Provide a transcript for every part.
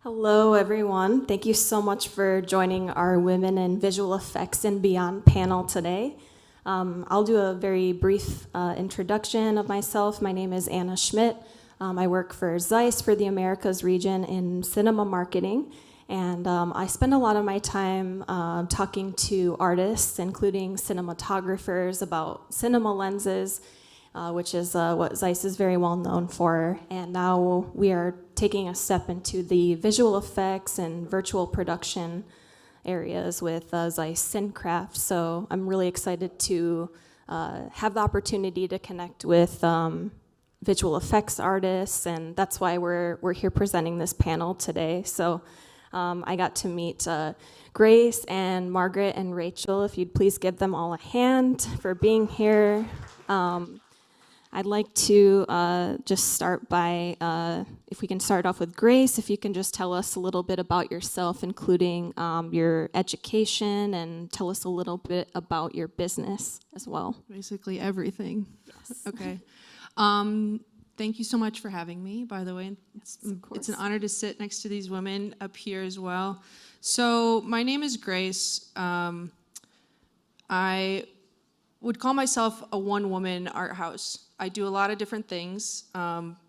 Hello, everyone. Thank you so much for joining our Women in Visual Effects and Beyond panel today. I'll do a very brief introduction of myself. My name is Anna Schmidt. I work for ZEISS for the Americas region in cinema marketing, and I spend a lot of my time talking to artists, including cinematographers, about cinema lenses, which is what ZEISS is very well known for. And now we are taking a step into the visual effects and virtual production areas with ZEISS Syncraft. So I'm really excited to have the opportunity to connect with visual effects artists, and that's why we're here presenting this panel today. So I got to meet Grace and Margaret and Rachel. If you'd please give them all a hand for being here. I'd like to just start by, if we can start off with Grace, if you can just tell us a little bit about yourself, including your education, and tell us a little bit about your business as well. Basically everything. Yes. Okay. Thank you so much for having me, by the way. It's an honor to sit next to these women up here as well. So my name is Grace. I would call myself a one-woman art house. I do a lot of different things.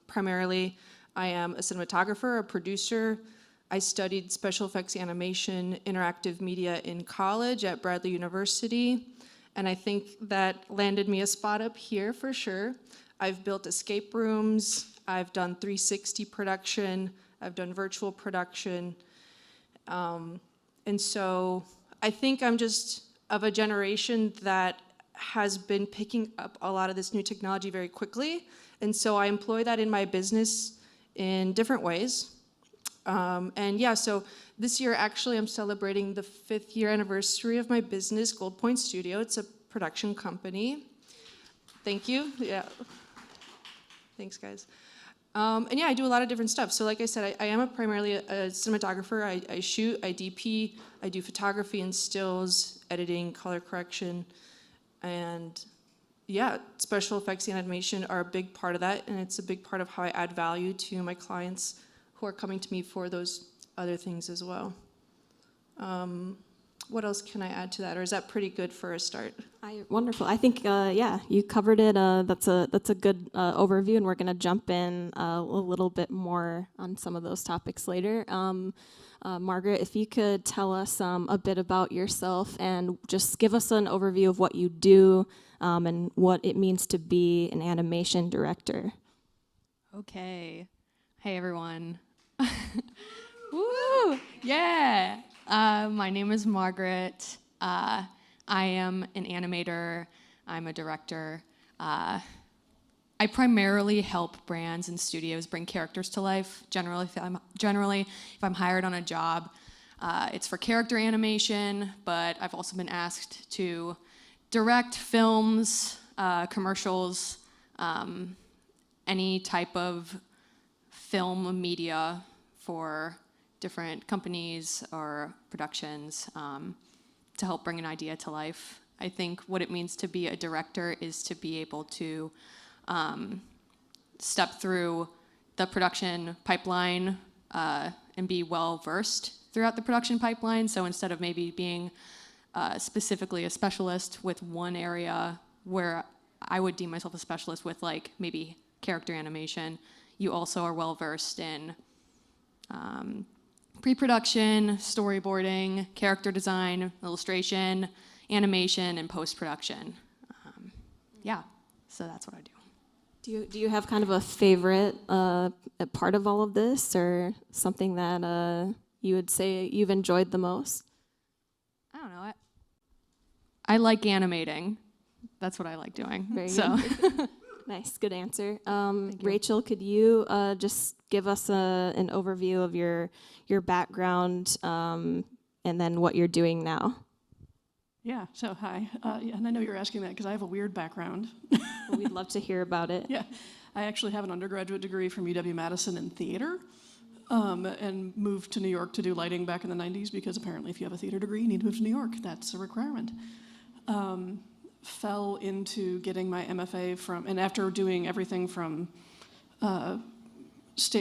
Primarily, I am a cinematographer, a producer. I studied special effects animation, interactive media in college at Bradley University, and I think that landed me a spot up here for sure. I've built escape rooms, I've done 360 production, I've done virtual production, and so I think I'm just of a generation that has been picking up a lot of this new technology very quickly, and so I employ that in my business in different ways. And yeah, so this year actually I'm celebrating the 5th year anniversary of my business, Gold Point Studio. It's a production company. Thank you. Yeah. Thanks, guys. And yeah, I do a lot of different stuff. So like I said, I am primarily a cinematographer. I shoot, I DP, I do photography and stills, editing, color correction. And yeah, special effects and animation are a big part of that, and it's a big part of how I add value to my clients who are coming to me for those other things as well. What else can I add to that, or is that pretty good for a start? Wonderful. I think, yeah, you covered it. That's a good overview, and we're going to jump in a little bit more on some of those topics later. Margaret, if you could tell us a bit about yourself and just give us an overview of what you do and what it means to be an animation director. Okay. Hey, everyone. Woo! Yeah! My name is Margaret. I am an animator. I'm a director. I primarily help brands and studios bring characters to life. Generally, if I'm hired on a job, it's for character animation, but I've also been asked to direct films, commercials, any type of film media for different companies or productions to help bring an idea to life. I think what it means to be a director is to be able to step through the production pipeline and be well versed throughout the production pipeline. So instead of maybe being specifically a specialist with one area, where I would deem myself a specialist with like maybe character animation, you also are well versed in pre-production, storyboarding, character design, illustration, animation, and post-production. Yeah, so that's what I do. Do you have kind of a favorite part of all of this, or something that you would say you've enjoyed the most? I don't know. I like animating. That's what I like doing. Very so. good. Nice, good answer. Rachel, could you just give us an overview of your background and then what you're doing now? Yeah, so hi. Yeah, and I know you're asking that because I have a weird background. Well, we'd love to hear about it. Yeah, I actually have an undergraduate degree from UW-Madison in theater and moved to New York to do lighting back in the 90s because apparently if you have a theater degree, you need to move to New York. That's a requirement. Fell into getting my MFA from, and after doing everything from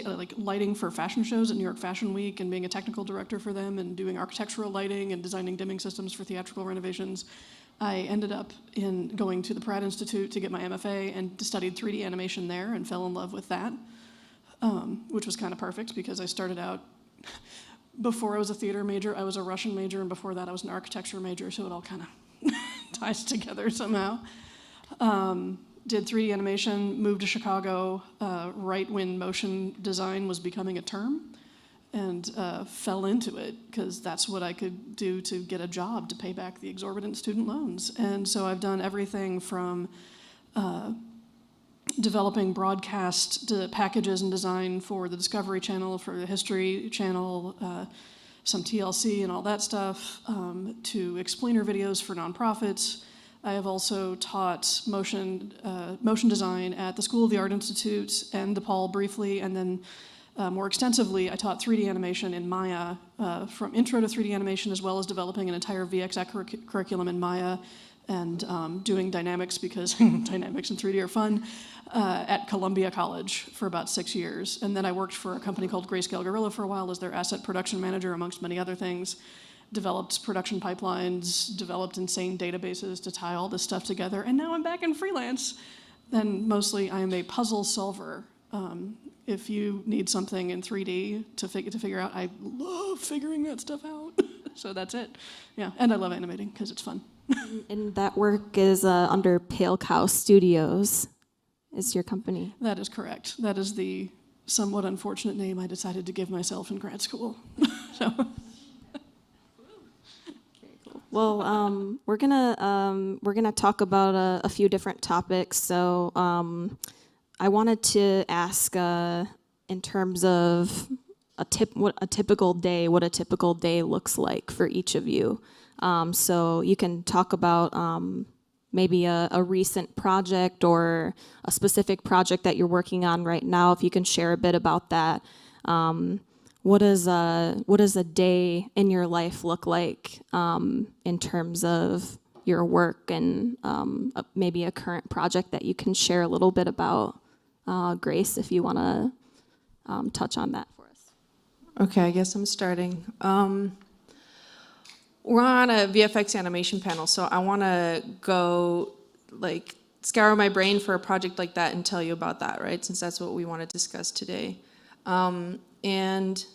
like lighting for fashion shows at New York Fashion Week and being a technical director for them and doing architectural lighting and designing dimming systems for theatrical renovations, I ended up going to the Pratt Institute to get my MFA and studied 3D animation there and fell in love with that, which was kind of perfect because I started out, before I was a theater major, I was a Russian major, and before that I was an architecture major, so it all kind of ties together somehow. Did 3D animation, moved to Chicago right when motion design was becoming a term, and fell into it because that's what I could do to get a job to pay back the exorbitant student loans. And so I've done everything from developing broadcast packages and design for the Discovery Channel, for the History Channel, some TLC and all that stuff, to explainer videos for nonprofits. I have also taught motion design at the School of the Art Institute and DePaul briefly, and then more extensively, I taught 3D animation in Maya, from intro to 3D animation, as well as developing an entire VFX curriculum in Maya, and doing dynamics, because dynamics and 3D are fun, at Columbia College for about 6 years. And then I worked for a company called Grayscale Gorilla for a while as their asset production manager, amongst many other things. Developed production pipelines, developed insane databases to tie all this stuff together, and now I'm back in freelance. And mostly I am a puzzle solver. If you need something in 3D to figure out, I love figuring that stuff out. So that's it. Yeah, and I love animating because it's fun. And that work is under Pale Cow Studios, is your company? That is correct. That is the somewhat unfortunate name I decided to give myself in grad school. So. Well, we're gonna talk about a few different topics. So I wanted to ask, in terms of what a typical day looks like for each of you. So you can talk about maybe a recent project or a specific project that you're working on right now. If you can share a bit about that. What does a day in your life look like in terms of your work, and maybe a current project that you can share a little bit about? Grace, if you want to touch on that for us. Okay, I guess I'm starting. We're on a VFX animation panel, so I want to go scour my brain for a project like that and tell you about that, right? Since that's what we want to discuss today. And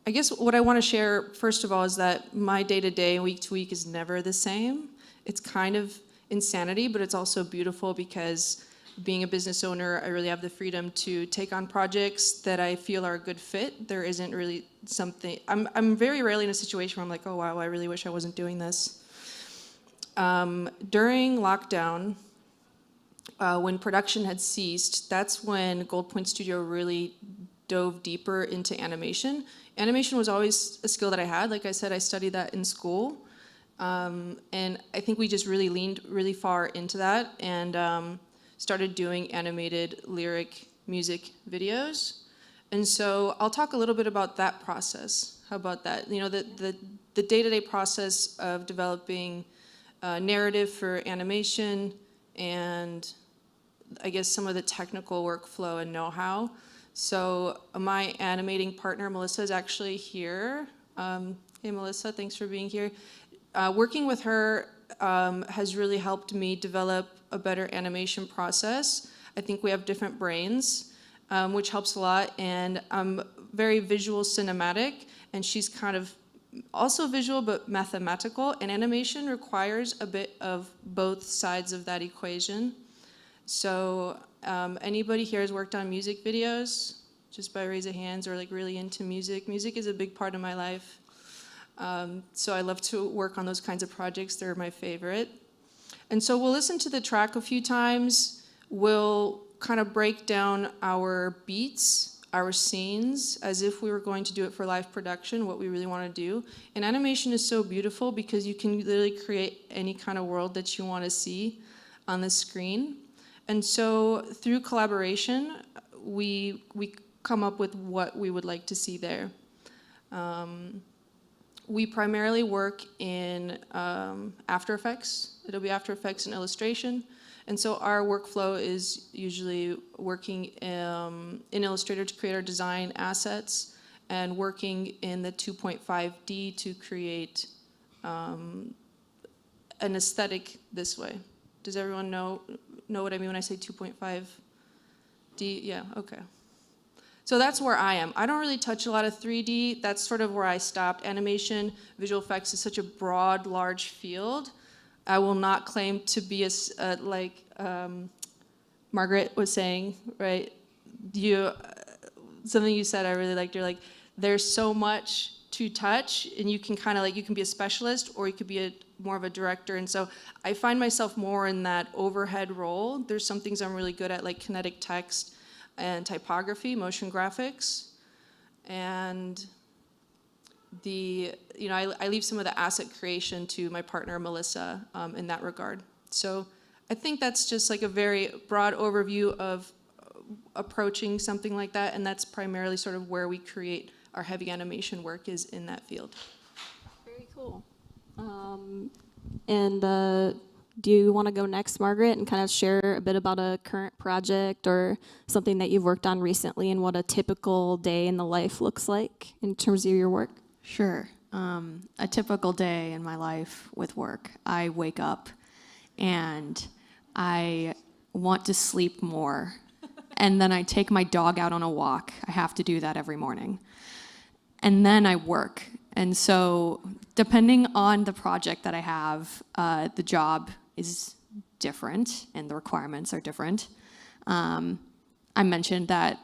I guess what I want to share, first of all, is that my day-to-day, week-to-week is never the same. It's kind of insanity, but it's also beautiful because being a business owner, I really have the freedom to take on projects that I feel are a good fit. There isn't really something, I'm very rarely in a situation where I'm like, oh wow, I really wish I wasn't doing this. During lockdown, when production had ceased, that's when Gold Point Studio really dove deeper into animation. Animation was always a skill that I had. Like I said, I studied that in school. And I think we just really leaned really far into that and started doing animated lyric music videos. And so I'll talk a little bit about that process. How about that? You know, the day-to-day process of developing narrative for animation, and I guess some of the technical workflow and know-how. So my animating partner, Melissa, is actually here. Hey, Melissa, thanks for being here. Working with her has really helped me develop a better animation process. I think we have different brains, which helps a lot. And I'm very visual cinematic, and she's kind of also visual but mathematical. And animation requires a bit of both sides of that equation. So anybody here has worked on music videos? Just by raise of hands, or like really into music. Music is a big part of my life. So I love to work on those kinds of projects. They're my favorite. And so we'll listen to the track a few times. We'll kind of break down our beats, our scenes, as if we were going to do it for live production, what we really want to do. And animation is so beautiful because you can literally create any kind of world that you want to see on the screen. And so through collaboration, we come up with what we would like to see there. We primarily work in After Effects. It'll be After Effects and illustration. And so our workflow is usually working in Illustrator to create our design assets and working in the 2.5D to create an aesthetic this way. Does everyone know what I mean when I say 2.5D? Yeah, okay. So that's where I am. I don't really touch a lot of 3D. That's sort of where I stopped. Animation, visual effects is such a broad, large field. I will not claim to be like Margaret was saying, right? Something you said I really liked. You're like, there's so much to touch, and you can kind of like, you can be a specialist or you could be more of a director. And so I find myself more in that overhead role. There's some things I'm really good at, like kinetic text and typography, motion graphics, and I leave some of the asset creation to my partner, Melissa, in that regard. So I think that's just like a very broad overview of approaching something like that, and that's primarily sort of where we create our heavy animation work, is in that field. Very cool. Do you want to go next, Margaret, and kind of share a bit about a current project or something that you've worked on recently and what a typical day in the life looks like in terms of your work? Sure. A typical day in my life with work, I wake up and I want to sleep more. And then I take my dog out on a walk. I have to do that every morning. And then I work. And so depending on the project that I have, the job is different and the requirements are different. I mentioned that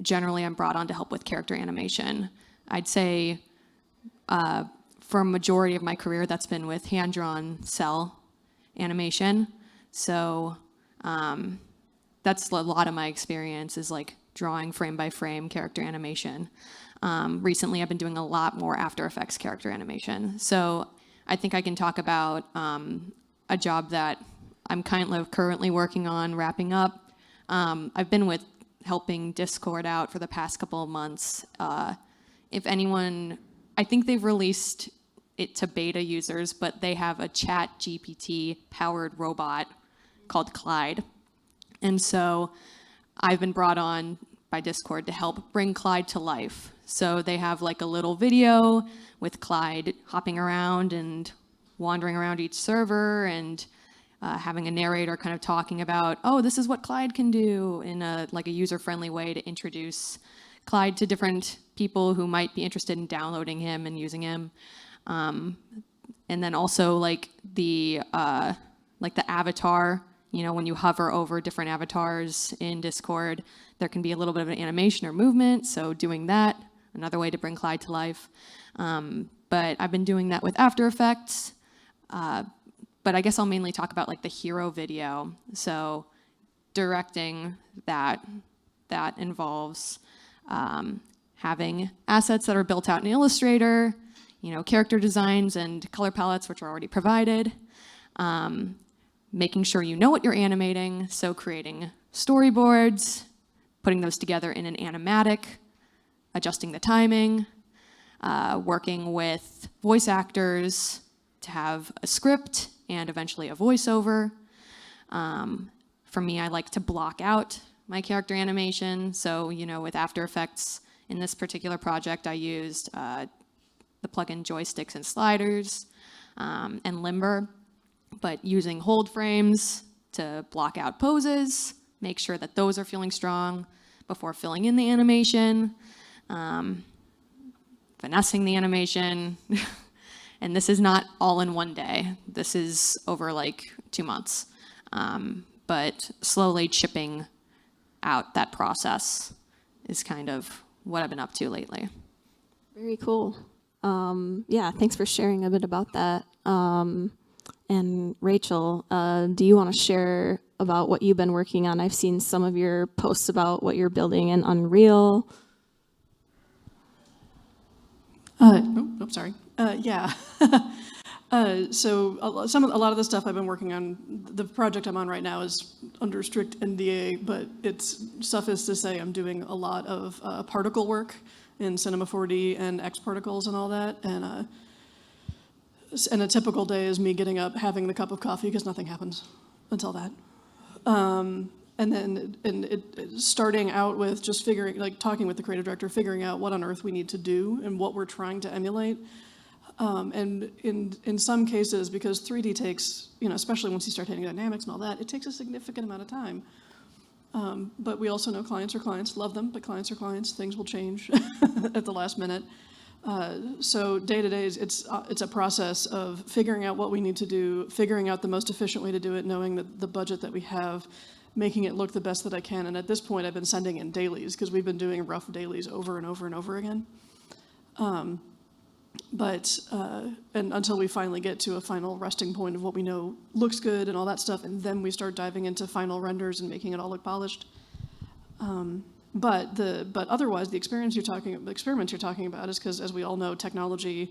generally I'm brought on to help with character animation. I'd say for a majority of my career, that's been with hand-drawn cell animation. So that's a lot of my experience, is like drawing frame by frame character animation. Recently, I've been doing a lot more After Effects character animation. So I think I can talk about a job that I'm kind of currently working on wrapping up. I've been helping Discord out for the past couple of months. If anyone, I think they've released it to beta users, but they have a chat GPT powered robot called Clyde. And so I've been brought on by Discord to help bring Clyde to life. So they have like a little video with Clyde hopping around and wandering around each server and having a narrator kind of talking about, oh, this is what Clyde can do, in a user-friendly way to introduce Clyde to different people who might be interested in downloading him and using him. And then also like the avatar, when you hover over different avatars in Discord, there can be a little bit of an animation or movement. So doing that, another way to bring Clyde to life. But I've been doing that with After Effects. But I guess I'll mainly talk about like the hero video. So directing that involves having assets that are built out in Illustrator, character designs and color palettes which are already provided, making sure you know what you're animating, so creating storyboards, putting those together in an animatic, adjusting the timing, working with voice actors to have a script and eventually a voiceover. For me, I like to block out my character animation. So, with After Effects, in this particular project, I used the plugin joysticks and sliders and Limber, but using hold frames to block out poses, make sure that those are feeling strong before filling in the animation, finessing the animation. And this is not all in one day. This is over like 2 months. But slowly chipping out that process is kind of what I've been up to lately. Very cool. Yeah, thanks for sharing a bit about that. And Rachel, do you want to share about what you've been working on? I've seen some of your posts about what you're building in Unreal. Sorry. Yeah. So a lot of the stuff I've been working on, the project I'm on right now is under strict NDA, but suffice to say I'm doing a lot of particle work in Cinema 4D and X particles and all that. And a typical day is me getting up, having the cup of coffee, because nothing happens until that. And then starting out with just figuring, like talking with the creative director, figuring out what on earth we need to do and what we're trying to emulate. And in some cases, because 3D takes, especially once you start hitting dynamics and all that, it takes a significant amount of time. But we also know clients are clients, love them, but clients are clients, things will change at the last minute. So day to day, it's a process of figuring out what we need to do, figuring out the most efficient way to do it, knowing that the budget that we have, making it look the best that I can. And at this point, I've been sending in dailies because we've been doing rough dailies over and over and over again. And until we finally get to a final resting point of what we know looks good and all that stuff, and then we start diving into final renders and making it all look polished. But otherwise, the experiments you're talking about is because, as we all know, technology,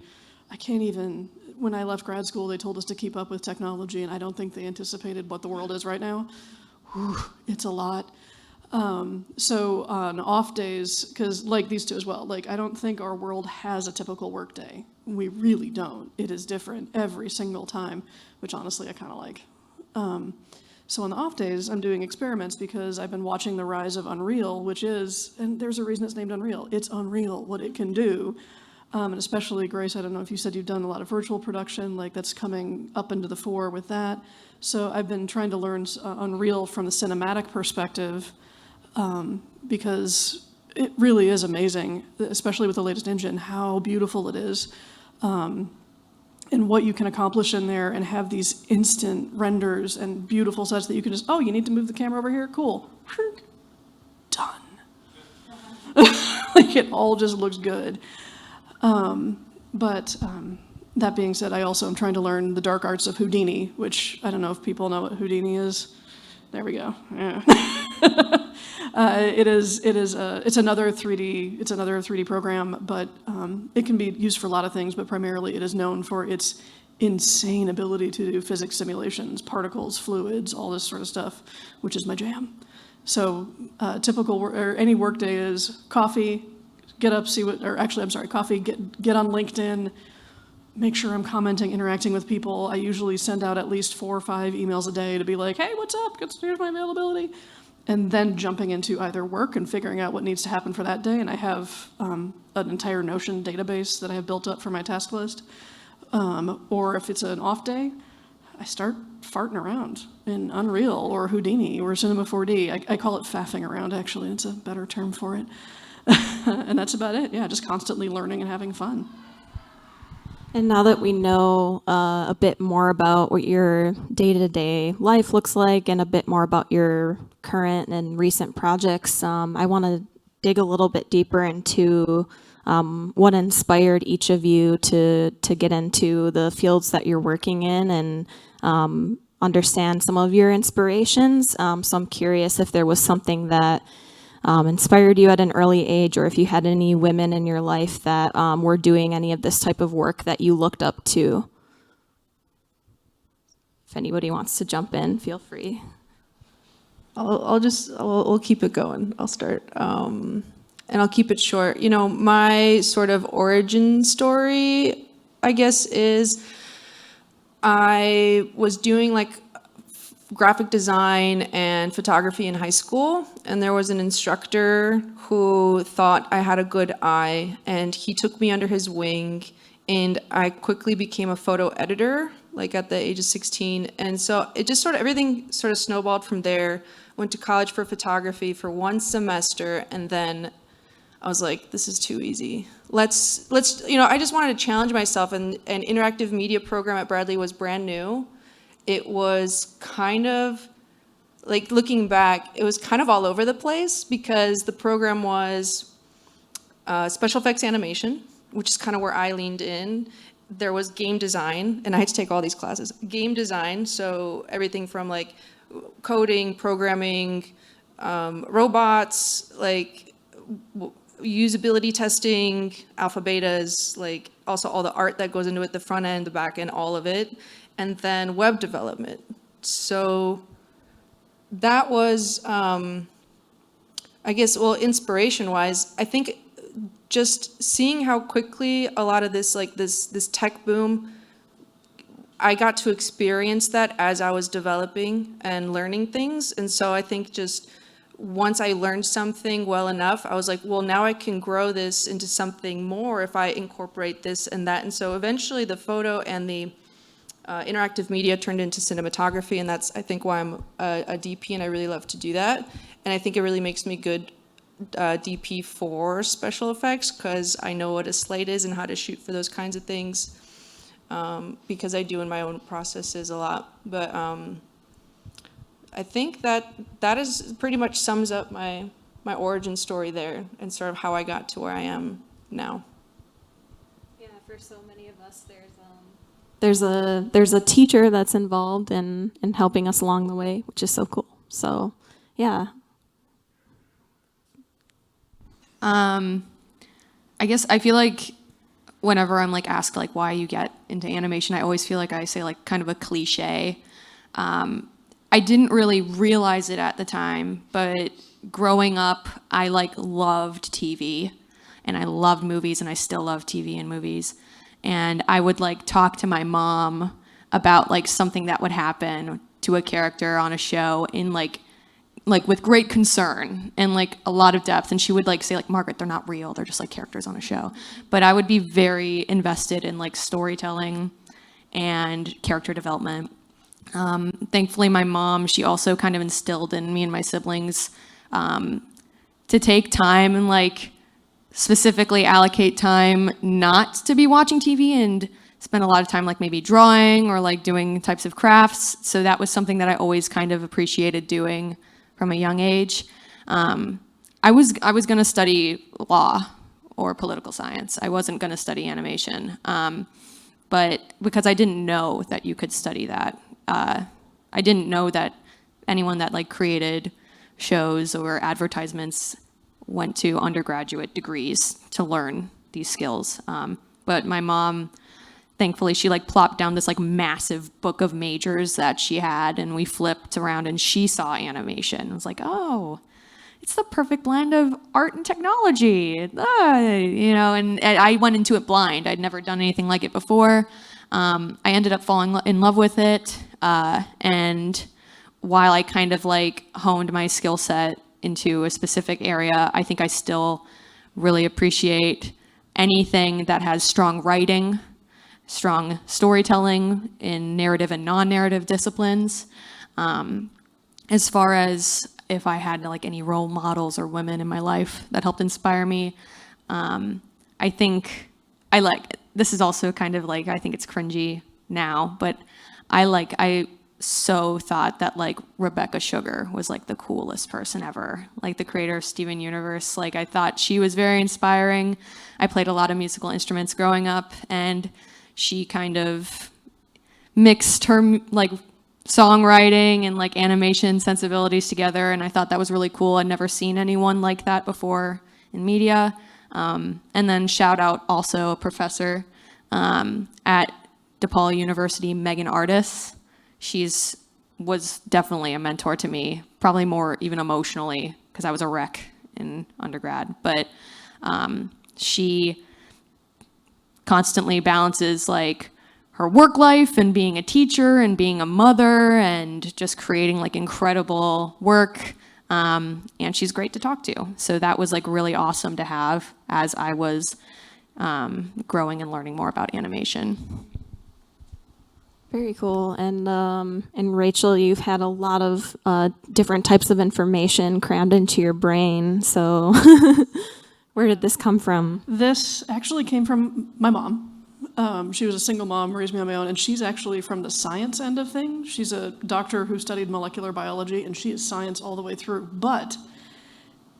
when I left grad school, they told us to keep up with technology, and I don't think they anticipated what the world is right now. Whew, it's a lot. So on off days, because like these two as well, like I don't think our world has a typical work day. We really don't. It is different every single time, which honestly I kind of like. So on the off days, I'm doing experiments because I've been watching the rise of Unreal, and there's a reason it's named Unreal. It's unreal what it can do. And especially, Grace, I don't know if you said you've done a lot of virtual production, like that's coming up into the fore with that. So I've been trying to learn Unreal from the cinematic perspective, because it really is amazing, especially with the latest engine, how beautiful it is, and what you can accomplish in there, and have these instant renders and beautiful sets that you can just, you need to move the camera over here? Cool. Done. Like it all just looks good. That being said, I also am trying to learn the dark arts of Houdini, which I don't know if people know what Houdini is. There we go. Yeah. It's another 3D program, but it can be used for a lot of things, but primarily it is known for its insane ability to do physics simulations, particles, fluids, all this sort of stuff, which is my jam. So any workday is coffee, get up, coffee, get on LinkedIn, make sure I'm commenting, interacting with people. I usually send out at least 4 or 5 emails a day to be like, hey, what's up? Here's my availability. And then jumping into either work and figuring out what needs to happen for that day. And I have an entire Notion database that I have built up for my task list. Or if it's an off day, I start farting around in Unreal or Houdini or Cinema 4D. I call it faffing around, actually. It's a better term for it. And that's about it. Yeah, just constantly learning and having fun. And now that we know a bit more about what your day-to-day life looks like and a bit more about your current and recent projects, I want to dig a little bit deeper into what inspired each of you to get into the fields that you're working in and understand some of your inspirations. So I'm curious if there was something that inspired you at an early age, or if you had any women in your life that were doing any of this type of work that you looked up to. If anybody wants to jump in, feel free. We'll keep it going. I'll start. And I'll keep it short. My sort of origin story, I guess, is I was doing like graphic design and photography in high school, and there was an instructor who thought I had a good eye, and he took me under his wing, and I quickly became a photo editor, like at the age of 16. And so it just everything sort of snowballed from there. Went to college for photography for 1 semester, and then I was like, this is too easy. Let's I just wanted to challenge myself, and an interactive media program at Bradley was brand new. It was kind of, like looking back, it was kind of all over the place because the program was special effects animation, which is kind of where I leaned in. There was game design, and I had to take all these classes. Game design, so everything from like coding, programming, robots, like usability testing, alpha betas, like also all the art that goes into it, the front end, the back end, all of it. And then web development. So that was, I guess, inspiration-wise, I think just seeing how quickly a lot of this, like this tech boom I got to experience that as I was developing and learning things. And so I think just once I learned something well enough, I was like, well, now I can grow this into something more if I incorporate this and that. And so eventually the photo and the interactive media turned into cinematography, and that's, I think, why I'm a DP, and I really love to do that. And I think it really makes me good DP for special effects, because I know what a slate is and how to shoot for those kinds of things, because I do in my own processes a lot. But I think that is pretty much sums up my origin story there, and sort of how I got to where I am now. Yeah, for so many of us, there's a teacher that's involved in helping us along the way, which is so cool. So, yeah. I guess I feel like whenever I'm like asked like why you get into animation, I always feel like I say like kind of a cliche. I didn't really realize it at the time, but growing up, I like loved TV, and I loved movies, and I still love TV and movies. And I would like talk to my mom about like something that would happen to a character on a show in like with great concern and like a lot of depth. And she would like say like, Margaret, they're not real. They're just like characters on a show. But I would be very invested in like storytelling and character development. Thankfully, my mom, she also kind of instilled in me and my siblings to take time and like specifically allocate time not to be watching TV and spend a lot of time like maybe drawing or like doing types of crafts. So that was something that I always kind of appreciated doing from a young age. I was going to study law or political science. I wasn't going to study animation, but because I didn't know that you could study that. I didn't know that anyone that like created shows or advertisements went to undergraduate degrees to learn these skills. But my mom, thankfully, she like plopped down this like massive book of majors that she had, and we flipped around and she saw animation. I was like, oh, it's the perfect blend of art and technology, and I went into it blind. I'd never done anything like it before. I ended up falling in love with it. And while I kind of like honed my skill set into a specific area, I think I still really appreciate anything that has strong writing, strong storytelling in narrative and non-narrative disciplines. As far as if I had like any role models or women in my life that helped inspire me, I think this is also kind of like, I think it's cringy now, but I so thought that like Rebecca Sugar was like the coolest person ever, like the creator of Steven Universe. Like I thought she was very inspiring. I played a lot of musical instruments growing up, and she kind of mixed her like songwriting and like animation sensibilities together, and I thought that was really cool. I'd never seen anyone like that before in media. And then shout out also a professor at DePaul University, Megan Artis. Was definitely a mentor to me, probably more even emotionally because I was a wreck in undergrad. But she constantly balances like her work life and being a teacher and being a mother and just creating like incredible work. And she's great to talk to. So that was like really awesome to have as I was growing and learning more about animation. Very cool. And Rachel, you've had a lot of different types of information crammed into your brain. So where did this come from? This actually came from my mom. She was a single mom, raised me on my own, and she's actually from the science end of things. She's a doctor who studied molecular biology, and she is science all the way through. But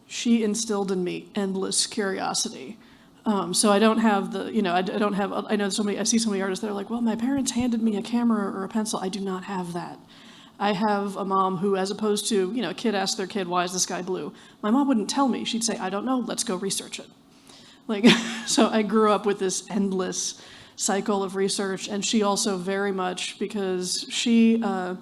she instilled in me endless curiosity. So I don't have the, I know I see so many artists that are like, well, my parents handed me a camera or a pencil. I do not have that. I have a mom who, as opposed to, a kid asks their kid, why is the sky blue? My mom wouldn't tell me. She'd say, I don't know, let's go research it. Like, so I grew up with this endless cycle of research, and she also very much, because I'm a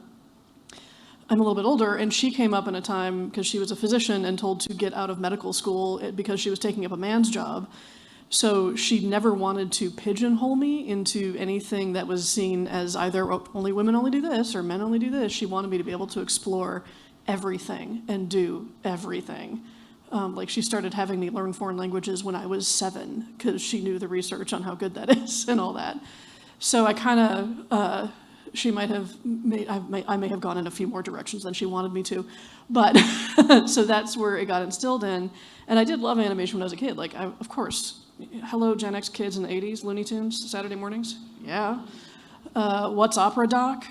little bit older, and she came up in a time, because she was a physician and told to get out of medical school because she was taking up a man's job. So she never wanted to pigeonhole me into anything that was seen as either only women only do this or men only do this. She wanted me to be able to explore everything and do everything. Like she started having me learn foreign languages when I was 7 because she knew the research on how good that is and all that. So I kind of, she might have made, I may have gone in a few more directions than she wanted me to, but so that's where it got instilled in. And I did love animation when I was a kid. Like, of course, hello Gen X kids in the 80s, Looney Tunes, Saturday mornings, yeah. What's Opera Doc?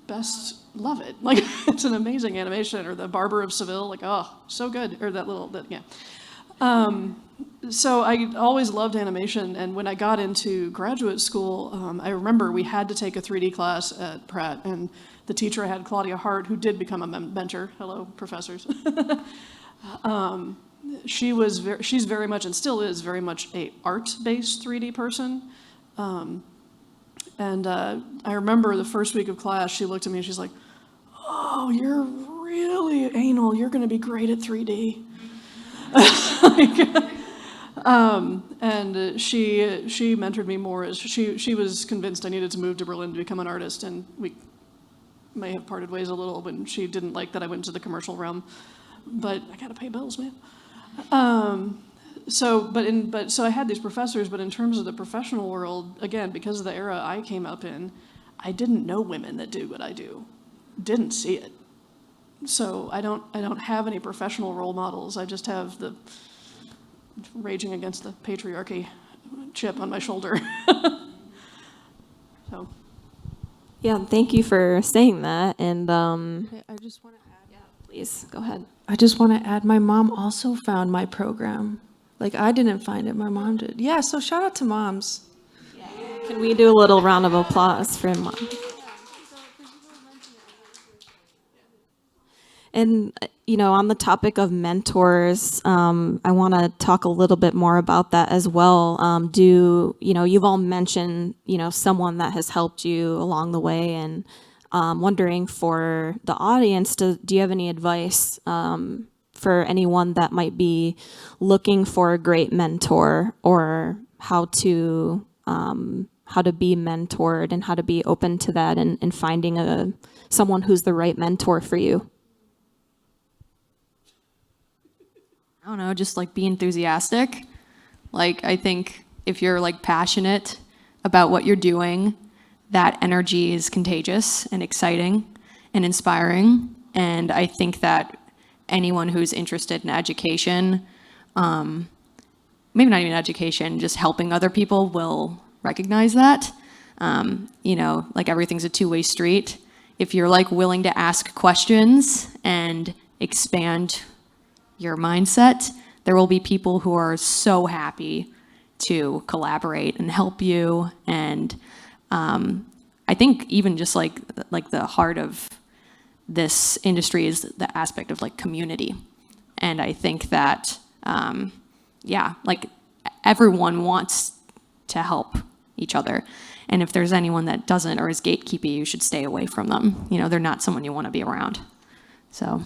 Best, love it. Like, it's an amazing animation. Or the Barber of Seville, like, oh, so good. Or that little, yeah. So I always loved animation, and when I got into graduate school, I remember we had to take a 3D class at Pratt, and the teacher I had, Claudia Hart, who did become a mentor, hello, professors, she's very much, and still is very much, a art-based 3D person. And I remember the first week of class, she looked at me and she's like, oh, you're really anal, you're gonna be great at 3D. And she mentored me more as she was convinced I needed to move to Berlin to become an artist, and we may have parted ways a little when she didn't like that I went into the commercial realm, but I gotta pay bills, man. So I had these professors, but in terms of the professional world, again, because of the era I came up in, I didn't know women that do what I do, didn't see it. So I don't have any professional role models. I just have the raging against the patriarchy chip on my shoulder. So. Yeah, thank you for saying that. And I just want to add. yeah, please go ahead. I just want to add, my mom also found my program. Like, I didn't find it, my mom did. Yeah, so shout out to moms. Can we do a little round of applause for Mom? And, you know, on the topic of mentors, I want to talk a little bit more about that as well. You've all mentioned, someone that has helped you along the way, and wondering for the audience, do you have any advice for anyone that might be looking for a great mentor, or how to be mentored and how to be open to that, and finding someone who's the right mentor for you? I don't know, just like be enthusiastic. Like, I think if you're like passionate about what you're doing, that energy is contagious and exciting and inspiring. And I think that anyone who's interested in education, maybe not even education, just helping other people, will recognize that. Like, everything's a two-way street. If you're like willing to ask questions and expand your mindset, there will be people who are so happy to collaborate and help you. And I think even just like the heart of this industry is the aspect of like community. And I think that, like everyone wants to help each other. And if there's anyone that doesn't or is gatekeepy, you should stay away from them. They're not someone you want to be around. So.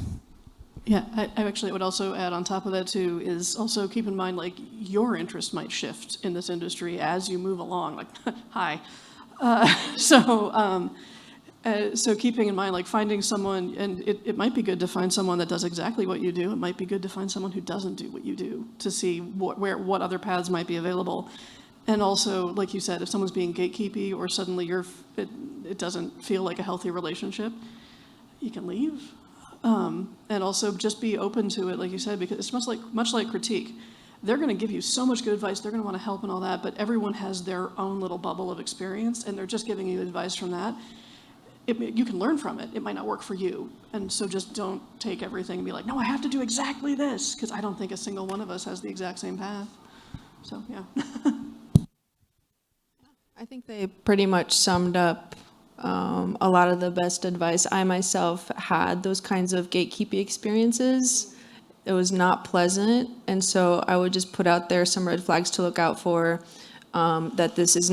Yeah, I actually would also add on top of that too, is also keep in mind, like, your interest might shift in this industry as you move along, like, hi. So keeping in mind, like, finding someone, and it might be good to find someone that does exactly what you do. It might be good to find someone who doesn't do what you do, to see what other paths might be available. And also, like you said, if someone's being gatekeepy, or suddenly it doesn't feel like a healthy relationship, you can leave. And also just be open to it, like you said, because it's much like critique. They're going to give you so much good advice, they're going to want to help and all that, but everyone has their own little bubble of experience, and they're just giving you advice from that. You can learn from it. It might not work for you. And so just don't take everything and be like, no, I have to do exactly this, because I don't think a single one of us has the exact same path. So, yeah. I think they pretty much summed up a lot of the best advice. I myself had those kinds of gatekeeping experiences. It was not pleasant, and so I would just put out there some red flags to look out for. That this is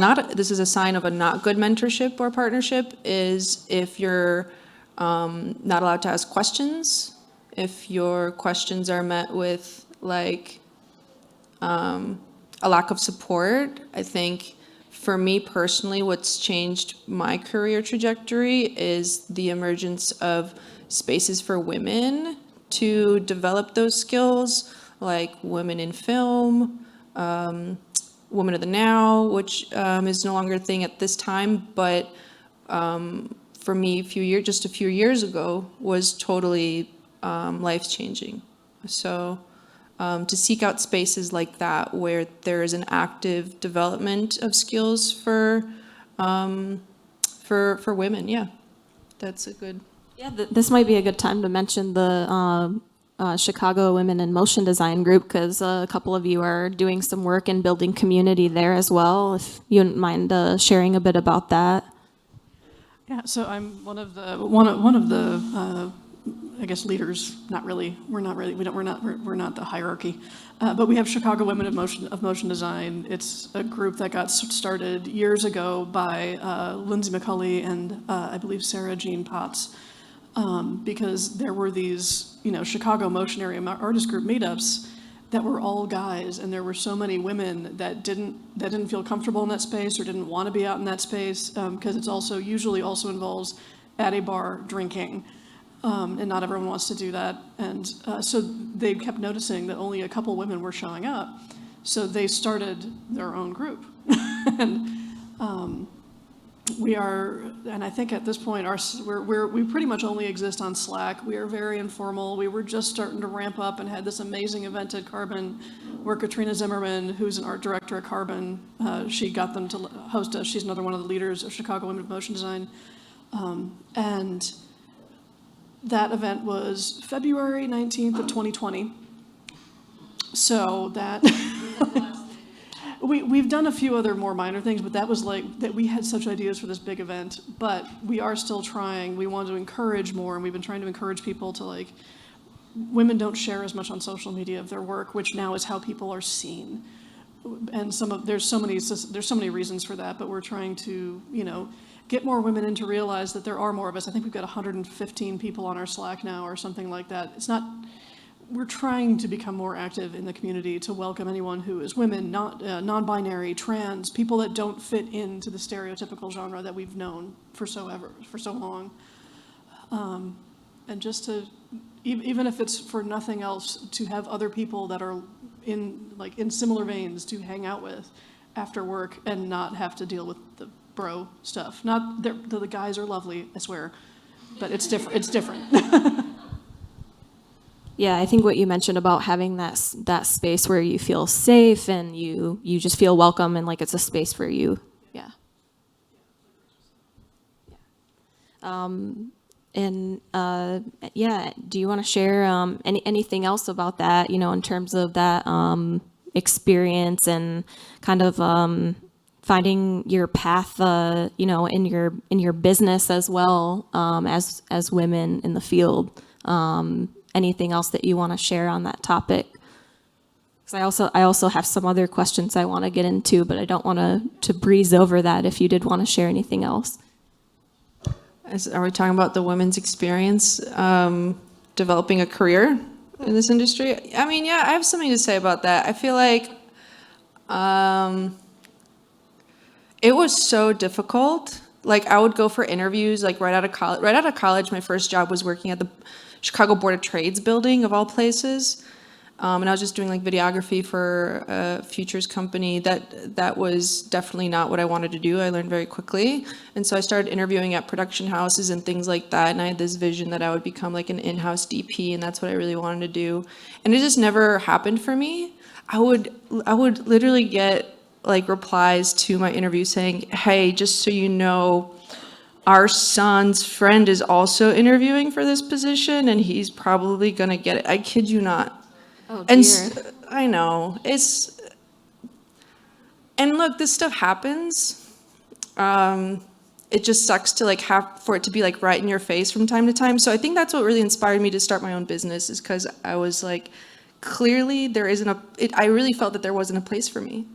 a sign of a not good mentorship or partnership, is if you're not allowed to ask questions, if your questions are met with like, a lack of support. I think for me personally, what's changed my career trajectory is the emergence of spaces for women to develop those skills, like Women in Film, Women of the Now, which is no longer a thing at this time, but for me, just a few years ago, was totally life-changing. So to seek out spaces like that where there is an active development of skills for women, yeah, that's a good. Yeah, this might be a good time to mention the Chicago Women in Motion Design group, because a couple of you are doing some work in building community there as well. If you wouldn't mind sharing a bit about that. Yeah, so I'm one of the I guess leaders. Not really. We're not the hierarchy, but we have Chicago Women of Motion Design. It's a group that got started years ago by Lindsay McCulley and I believe Sarah Jean Potts, because there were these Chicago Motion Area Artist Group meetups that were all guys, and there were so many women that didn't feel comfortable in that space or didn't want to be out in that space, because it's usually also involves at a bar drinking, and not everyone wants to do that. And so they kept noticing that only a couple women were showing up, so they started their own group. And we are, and I think at this point, we pretty much only exist on Slack. We are very informal. We were just starting to ramp up and had this amazing event at Carbon where Katrina Zimmerman, who's an art director at Carbon, she got them to host us. She's another one of the leaders of Chicago Women of Motion Design. And that event was February 19th of 2020. So that... We've done a few other more minor things, but that was that we had such ideas for this big event, but we are still trying. We want to encourage more, and we've been trying to encourage people to women don't share as much on social media of their work, which now is how people are seen. And there's so many reasons for that, but we're trying to, get more women in to realize that there are more of us. I think we've got 115 people on our Slack now or something like that. We're trying to become more active in the community to welcome anyone who is women, non-binary, trans, people that don't fit into the stereotypical genre that we've known for so long. And just to, even if it's for nothing else, to have other people that are in similar veins to hang out with after work and not have to deal with the bro stuff. Not the guys are lovely, I swear, but it's different. It's different. Yeah, I think what you mentioned about having that space where you feel safe and you just feel welcome and like it's a space for you. Yeah. Do you want to share anything else about that, in terms of that experience and kind of finding your path, in your business as well, as women in the field? Anything else that you want to share on that topic? Because I also have some other questions I want to get into, but I don't want to breeze over that if you did want to share anything else. Are we talking about the women's experience developing a career in this industry? I mean, yeah, I have something to say about that. I feel like it was so difficult. I would go for interviews right out of college. Right out of college, my first job was working at the Chicago Board of Trades building, of all places. And I was just doing videography for a futures company. That was definitely not what I wanted to do. I learned very quickly. And so I started interviewing at production houses and things like that. And I had this vision that I would become an in-house DP, and that's what I really wanted to do. And it just never happened for me. I would literally get replies to my interview saying, "Hey, just so you know, our son's friend is also interviewing for this position, and he's probably gonna get it." I kid you not. Oh, and dear. I know and look, this stuff happens. It just sucks to have for it to be right in your face from time to time. So I think that's what really inspired me to start my own business, is because I was clearly there isn't I really felt that there wasn't a place for me.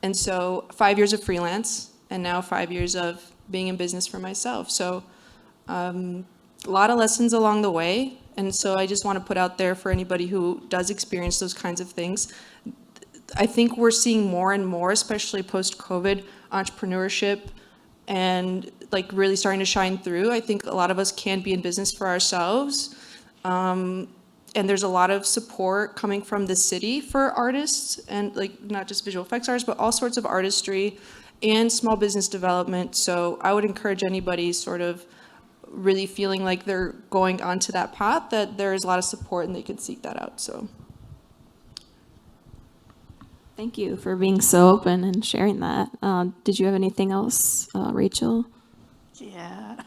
And so 5 years of freelance, and now 5 years of being in business for myself. So a lot of lessons along the way. And so I just want to put out there for anybody who does experience those kinds of things, I think we're seeing more and more, especially post-COVID, entrepreneurship and like really starting to shine through. I think a lot of us can be in business for ourselves. And there's a lot of support coming from the city for artists, and like not just visual effects artists, but all sorts of artistry and small business development. So I would encourage anybody sort of really feeling like they're going onto that path, that there is a lot of support and they could seek that out. So Thank you for being so open and sharing that. Did you have anything else, Rachel? Yeah.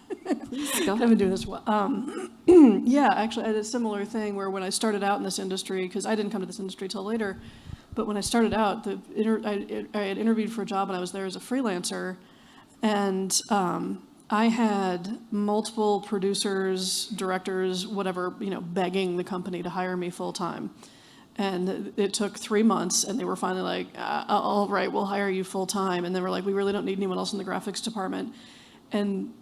Please go I've ahead. been doing this well. Yeah, actually, I had a similar thing where when I started out in this industry, because I didn't come to this industry till later, but when I started out, I had interviewed for a job and I was there as a freelancer, and I had multiple producers, directors, whatever, begging the company to hire me full time. And it took 3 months, and they were finally like, all right, we'll hire you full time. And they were like, we really don't need anyone else in the graphics department. And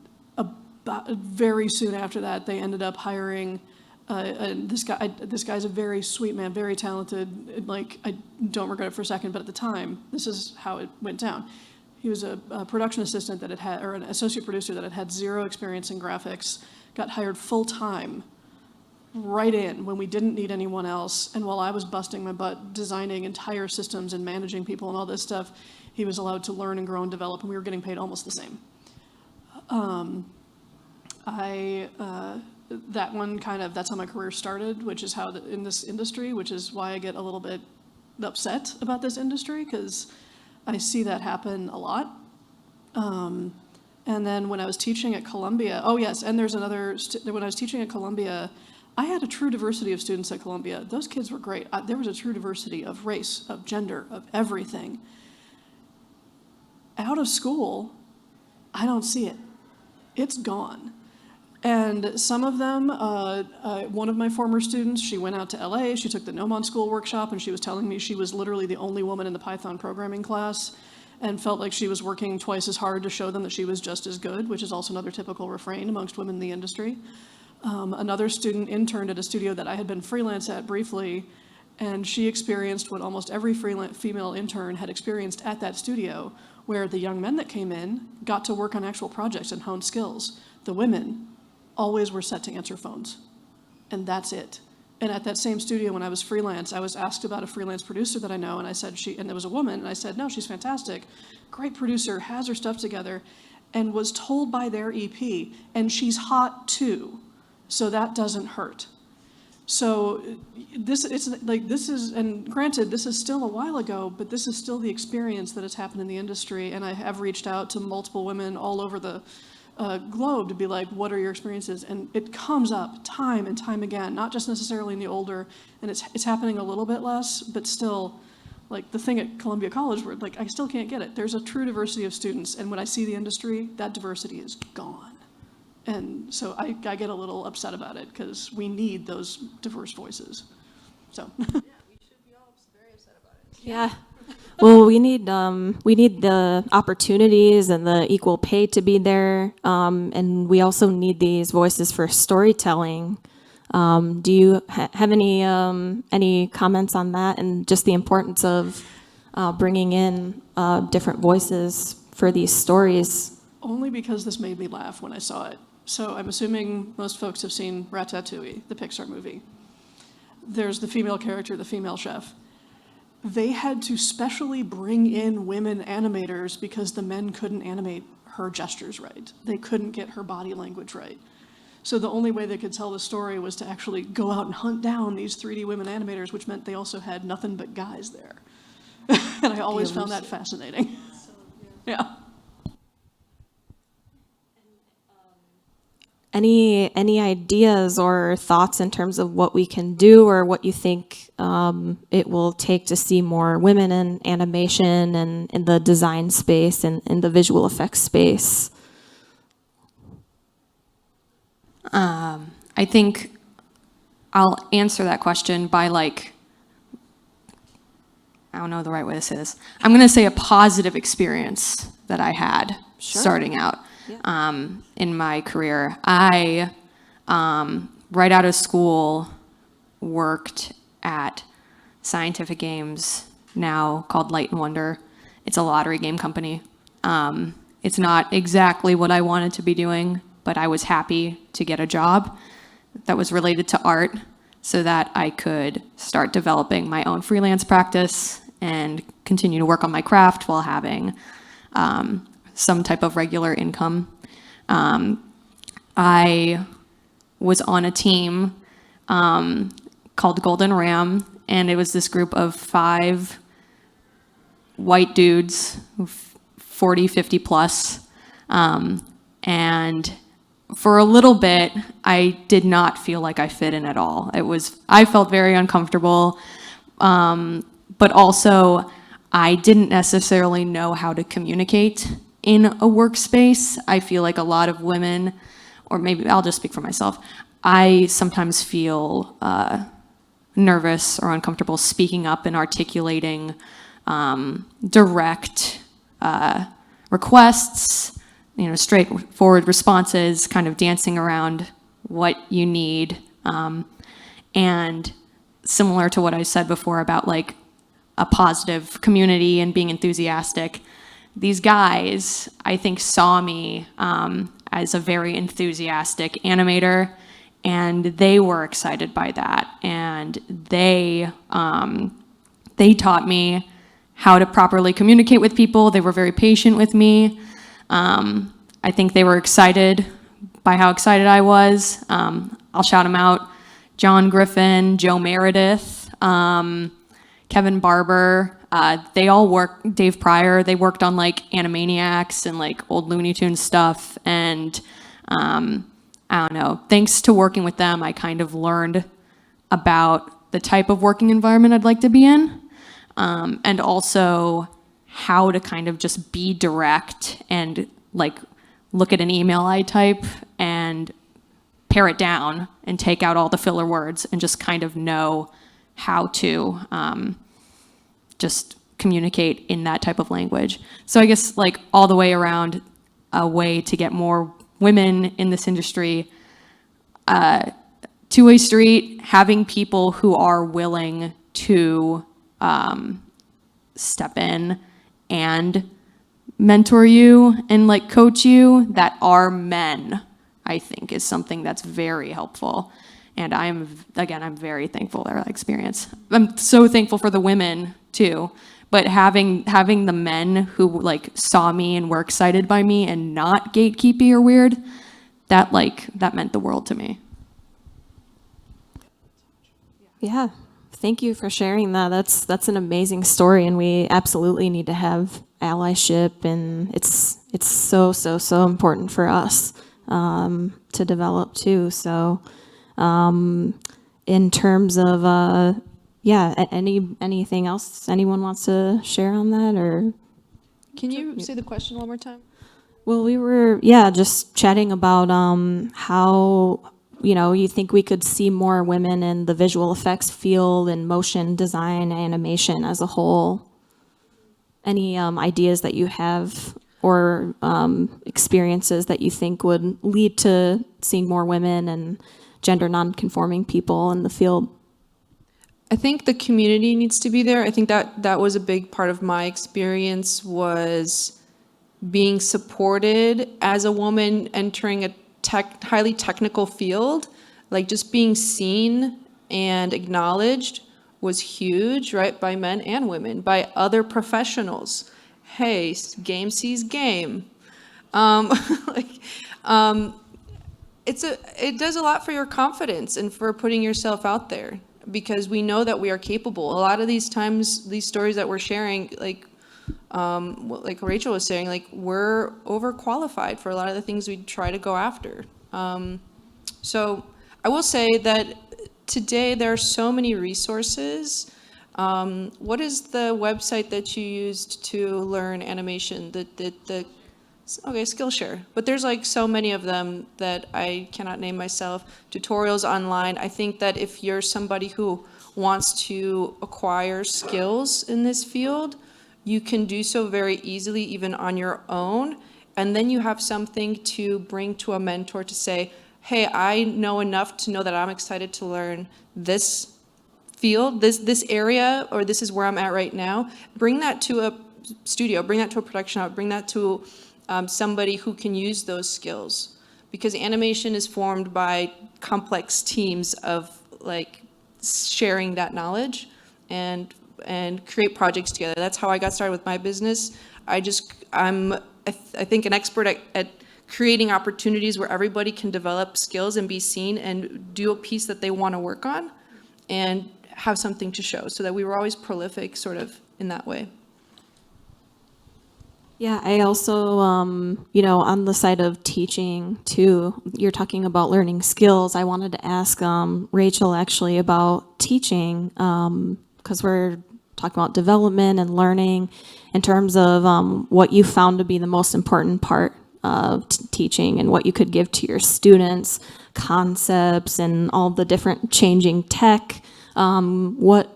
very soon after that, they ended up hiring this guy. This guy's a very sweet man, very talented. Like, I don't regret it for a second, but at the time, this is how it went down. He was a production assistant that had, or an associate producer that had 0 experience in graphics, got hired full time right in when we didn't need anyone else. And while I was busting my butt designing entire systems and managing people and all this stuff, he was allowed to learn and grow and develop, and we were getting paid almost the same. That one that's how my career started, which is how in this industry, which is why I get a little bit upset about this industry, because I see that happen a lot. And then when I was teaching at Columbia, oh yes, and there's another, when I was teaching at Columbia, I had a true diversity of students at Columbia. Those kids were great. There was a true diversity of race, of gender, of everything. Out of school, I don't see it. It's gone. And some of them, one of my former students, she went out to LA, she took the Gnomon School workshop, and she was telling me she was literally the only woman in the Python programming class and felt like she was working twice as hard to show them that she was just as good, which is also another typical refrain amongst women in the industry. Another student interned at a studio that I had been freelance at briefly, and she experienced what almost every female intern had experienced at that studio, where the young men that came in got to work on actual projects and honed skills. The women always were set to answer phones, and that's it. And at that same studio, when I was freelance, I was asked about a freelance producer that I know, and I said and there was a woman, and I said, no, she's fantastic, great producer, has her stuff together, and was told by their EP, and she's hot too, so that doesn't hurt. So this is, and granted, this is still a while ago, but this is still the experience that has happened in the industry, and I have reached out to multiple women all over the globe to be like, what are your experiences? And it comes up time and time again, not just necessarily in the older, and it's happening a little bit less, but still, like the thing at Columbia College where like I still can't get it. There's a true diversity of students, and when I see the industry, that diversity is gone. And so I get a little upset about it because we need those diverse voices. So. Yeah, we should be all very upset about it. Yeah. Well, we need the opportunities and the equal pay to be there, and we also need these voices for storytelling. Do you have any comments on that, and just the importance of bringing in different voices for these stories? Only because this made me laugh when I saw it. So I'm assuming most folks have seen Ratatouille, the Pixar movie. There's the female character, the female chef. They had to specially bring in women animators because the men couldn't animate her gestures right. They couldn't get her body language right. So the only way they could tell the story was to actually go out and hunt down these 3D women animators, which meant they also had nothing but guys there. And I always found that fascinating. Yeah. Any ideas or thoughts in terms of what we can do, or what you think it will take to see more women in animation and in the design space and in the visual effects space? I think I'll answer that question by I don't know the right way to say this. I'm going to say a positive experience that I had starting out. Yeah. In my career. I, right out of school, worked at Scientific Games, now called Light and Wonder. It's a lottery game company. It's not exactly what I wanted to be doing, but I was happy to get a job that was related to art so that I could start developing my own freelance practice and continue to work on my craft while having some type of regular income. I was on a team called Golden Ram, and it was this group of 5 white dudes, 40, 50 plus. And for a little bit, I did not feel like I fit in at all. I felt very uncomfortable, but also I didn't necessarily know how to communicate in a workspace. I feel like a lot of women, or maybe I'll just speak for myself, I sometimes feel nervous or uncomfortable speaking up and articulating direct requests, straightforward responses, kind of dancing around what you need. And similar to what I said before about like a positive community and being enthusiastic, these guys, I think, saw me as a very enthusiastic animator, and they were excited by that. And they taught me how to properly communicate with people. They were very patient with me. I think they were excited by how excited I was. I'll shout them out: John Griffin, Joe Meredith, Kevin Barber. They all work, Dave Pryor, they worked on like Animaniacs and like old Looney Tunes stuff. And I don't know, thanks to working with them, I kind of learned about the type of working environment I'd like to be in. And also how to kind of just be direct and like look at an email I type and pare it down and take out all the filler words and just kind of know how to just communicate in that type of language. So I guess like all the way around, a way to get more women in this industry, two-way street, having people who are willing to step in and mentor you and like coach you that are men, I think is something that's very helpful. And I'm very thankful for that experience. I'm so thankful for the women too, but having the men who like saw me and were excited by me and not gatekeepy or weird, that meant the world to me. Yeah, thank you for sharing that. That's an amazing story, and we absolutely need to have allyship, and it's so important for us to develop too. So in terms of anything else anyone wants to share on that, or? Can you say the question one more time? Well, we were just chatting about how you think we could see more women in the visual effects field and motion design, animation as a whole. Any ideas that you have or experiences that you think would lead to seeing more women and gender non-conforming people in the field? I think the community needs to be there. I think that was a big part of my experience, was being supported as a woman entering a highly technical field. Like just being seen and acknowledged was huge, right? By men and women, by other professionals. Hey, game sees game. It does a lot for your confidence and for putting yourself out there, because we know that we are capable. A lot of these times, these stories that we're sharing, like Rachel was saying, like we're overqualified for a lot of the things we try to go after. So I will say that today there are so many resources. What is the website that you used to learn animation? Okay, Skillshare. But there's like so many of them that I cannot name myself. Tutorials online. I think that if you're somebody who wants to acquire skills in this field, you can do so very easily, even on your own. And then you have something to bring to a mentor to say, hey, I know enough to know that I'm excited to learn this field, this area, or this is where I'm at right now, bring that to a studio, bring that to a production house, bring that to somebody who can use those skills. Because animation is formed by complex teams of like sharing that knowledge and create projects together. That's how I got started with my business. I'm I think an expert at creating opportunities where everybody can develop skills and be seen and do a piece that they want to work on and have something to show, so that we were always prolific sort of in that way. Yeah, I also, on the side of teaching too, you're talking about learning skills. I wanted to ask Rachel actually about teaching, because we're talking about development and learning in terms of what you found to be the most important part of teaching and what you could give to your students, concepts and all the different changing tech. What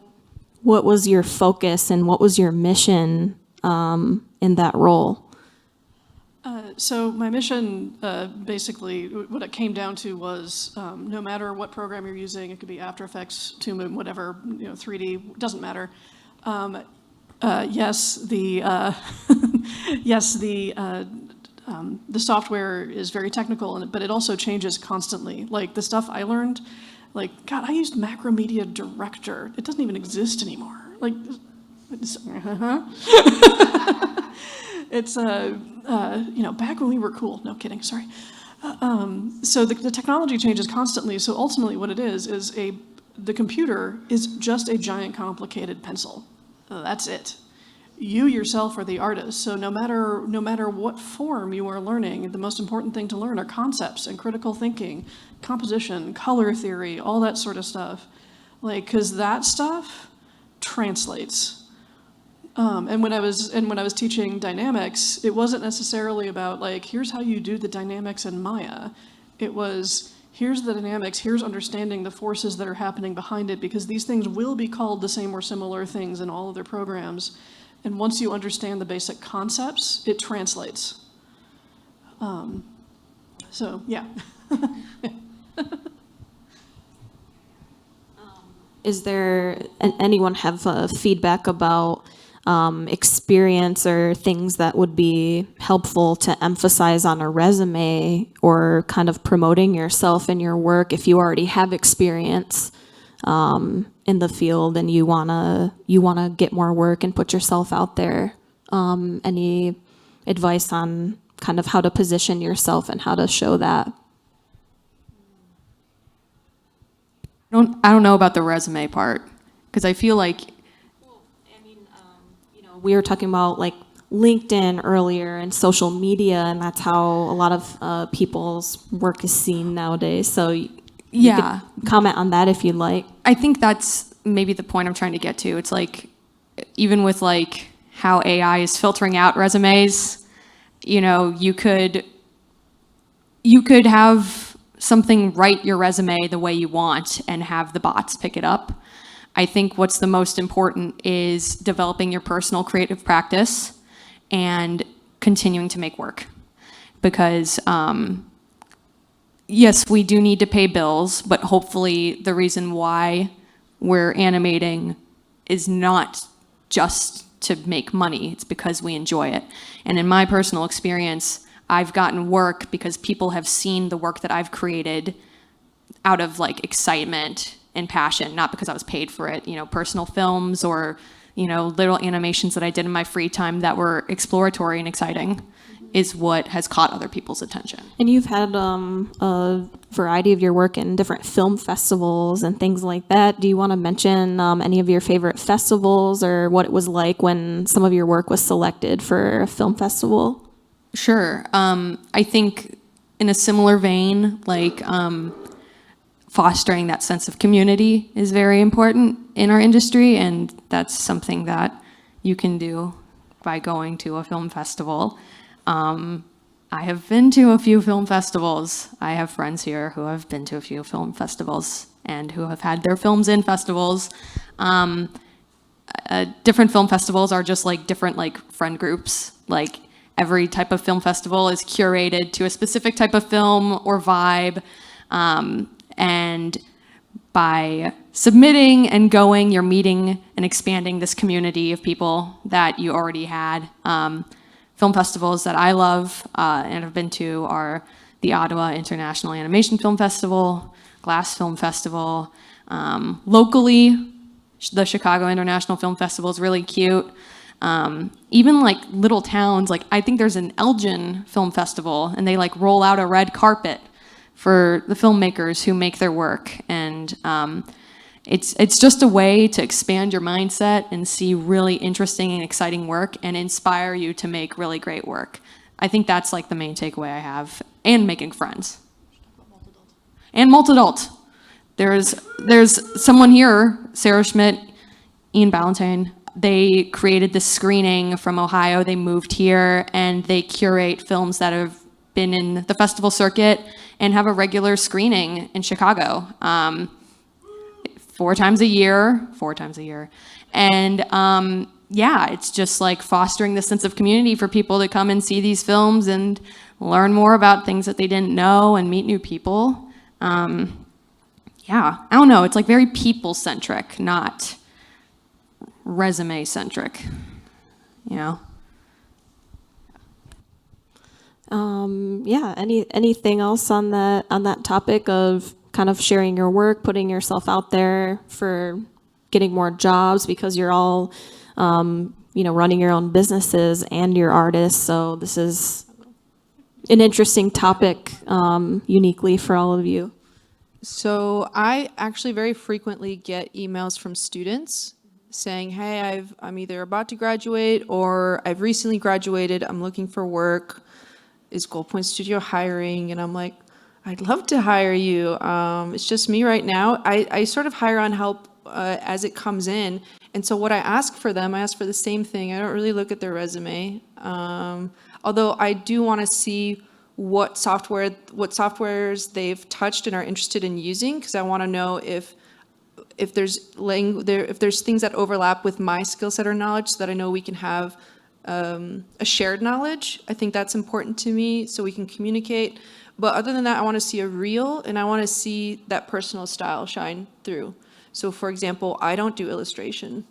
was your focus and what was your mission in that role? So my mission, basically, what it came down to was no matter what program you're using, it could be After Effects, Toon, whatever, 3D, doesn't matter. Yes, the the software is very technical, but it also changes constantly. Like the stuff I learned, like God, I used Macromedia Director. It doesn't even exist anymore. Like, it's back when we were cool. No kidding. Sorry. So the technology changes constantly. So ultimately, what it is the computer is just a giant complicated pencil. That's it. You yourself are the artist. So no matter what form you are learning, the most important thing to learn are concepts and critical thinking, composition, color theory, all that sort of stuff. Like, because that stuff translates. And when I was teaching dynamics, it wasn't necessarily about like, here's how you do the dynamics in Maya. It was, here's the dynamics, here's understanding the forces that are happening behind it, because these things will be called the same or similar things in all of their programs. And once you understand the basic concepts, it translates. So, yeah. Is there anyone have feedback about experience or things that would be helpful to emphasize on a resume or kind of promoting yourself and your work if you already have experience in the field and you wanna get more work and put yourself out there? Any advice on kind of how to position yourself and how to show that? I don't know about the resume part, because I feel like, we were talking about like LinkedIn earlier and social media, and that's how a lot of people's work is seen nowadays. So you could comment on that if you'd like. I think that's maybe the point I'm trying to get to. It's like, even with like how AI is filtering out resumes, you could have something write your resume the way you want and have the bots pick it up. I think what's the most important is developing your personal creative practice and continuing to make work. Because yes, we do need to pay bills, but hopefully the reason why we're animating is not just to make money, it's because we enjoy it. And in my personal experience, I've gotten work because people have seen the work that I've created out of like excitement and passion, not because I was paid for it. Personal films or little animations that I did in my free time that were exploratory and exciting is what has caught other people's attention. And you've had a variety of your work in different film festivals and things like that. Do you want to mention any of your favorite festivals or what it was like when some of your work was selected for a film festival? Sure. I think in a similar vein, like fostering that sense of community is very important in our industry, and that's something that you can do by going to a film festival. I have been to a few film festivals. I have friends here who have been to a few film festivals and who have had their films in festivals. Different film festivals are just like different like friend groups. Like every type of film festival is curated to a specific type of film or vibe. And by submitting and going, you're meeting and expanding this community of people that you already had. Film festivals that I love and have been to are the Ottawa International Animation Film Festival, Glass Film Festival. Locally, the Chicago International Film Festival is really cute. Even like little towns, like I think there's an Elgin Film Festival, and they like roll out a red carpet for the filmmakers who make their work. And it's just a way to expand your mindset and see really interesting and exciting work and inspire you to make really great work. I think that's like the main takeaway I have, and making friends. And multi-adult. There's someone here, Sarah Schmidt, Ian Ballantyne. They created this screening from Ohio. They moved here, and they curate films that have been in the festival circuit and have a regular screening in Chicago. 4 times a year. And yeah, it's just like fostering this sense of community for people to come and see these films and learn more about things that they didn't know and meet new people. Yeah, I don't know, it's like very people-centric, not resume-centric, you know? Yeah, anything else on that topic of kind of sharing your work, putting yourself out there for getting more jobs, because you're all, running your own businesses and you're artists. So this is an interesting topic, uniquely for all of you. So I actually very frequently get emails from students saying, hey, I'm either about to graduate or I've recently graduated, I'm looking for work. Is Gold Point Studio hiring? And I'm like, I'd love to hire you. It's just me right now. I sort of hire on help as it comes in. And so what I ask for them, I ask for the same thing. I don't really look at their resume. Although I do want to see what softwares they've touched and are interested in using, because I want to know if there's things that overlap with my skill set or knowledge, so that I know we can have a shared knowledge. I think that's important to me, so we can communicate. But other than that, I want to see a reel, and I want to see that personal style shine through. So for example, I don't do illustration,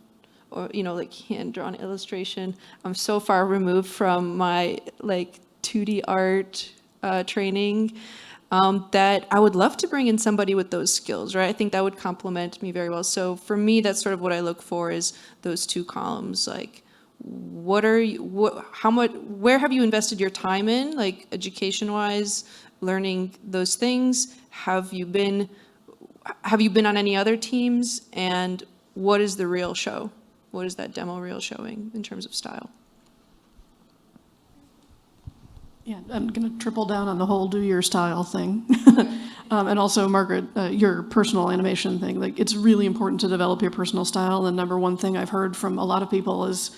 or like hand-drawn illustration. I'm so far removed from my like 2D art training that I would love to bring in somebody with those skills, right? I think that would complement me very well. So for me, that's sort of what I look for, is those 2 columns. Like, where have you invested your time in, like education-wise, learning those things? Have you been on any other teams? And what is the reel show? What is that demo reel showing in terms of style? Yeah, I'm going to triple down on the whole do your style thing. And also, Margaret, your personal animation thing. Like, it's really important to develop your personal style. The number one thing I've heard from a lot of people is,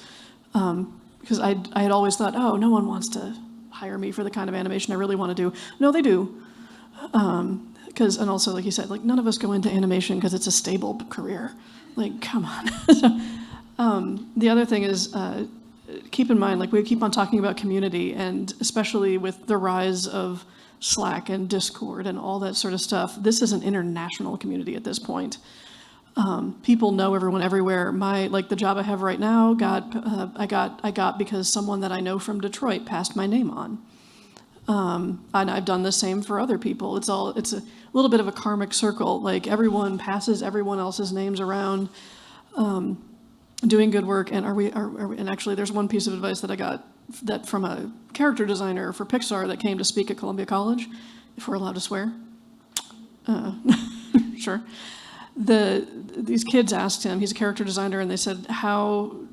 because I had always thought, oh, no one wants to hire me for the kind of animation I really want to do. No, they do. And also, like you said, like, none of us go into animation because it's a stable career. Like, come on. The other thing is, keep in mind, like, we keep on talking about community, and especially with the rise of Slack and Discord and all that sort of stuff, this is an international community at this point. People know everyone everywhere. The job I have right now I got because someone that I know from Detroit passed my name on. And I've done the same for other people. It's a little bit of a karmic circle. Like, everyone passes everyone else's names around, doing good work. And and actually, there's one piece of advice that I got that from a character designer for Pixar that came to speak at Columbia College, if we're allowed to swear. Sure. These kids asked him, he's a character designer, and they said,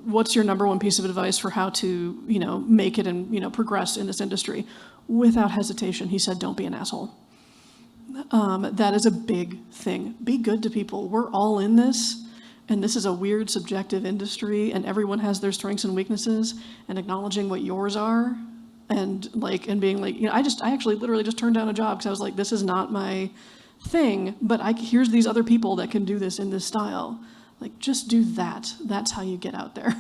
what's your number one piece of advice for how to, make it and, progress in this industry? Without hesitation, he said, don't be an asshole. That is a big thing. Be good to people. We're all in this, and this is a weird, subjective industry, and everyone has their strengths and weaknesses, and acknowledging what yours are, and being like, I actually literally just turned down a job because I was like, this is not my thing, but here's these other people that can do this in this style. Like, just do that. That's how you get out there.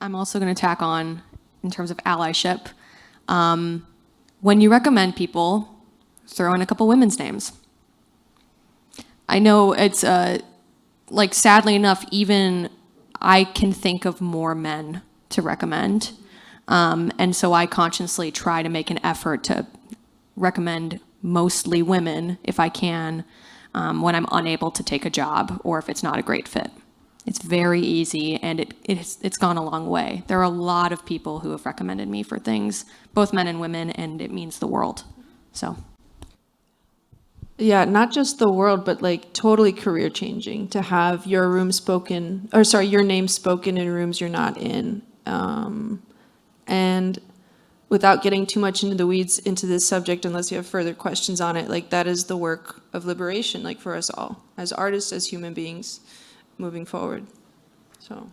I'm also going to tack on, in terms of allyship, when you recommend people, throw in a couple women's names. I know it's like sadly enough, even I can think of more men to recommend. And so I consciously try to make an effort to recommend mostly women if I can, when I'm unable to take a job or if it's not a great fit. It's very easy, and it's gone a long way. There are a lot of people who have recommended me for things, both men and women, and it means the world. So. Yeah, not just the world, but like totally career changing to have your name spoken in rooms you're not in. And without getting too much into the weeds into this subject, unless you have further questions on it, like that is the work of liberation, like for us all, as artists, as human beings, moving forward. So.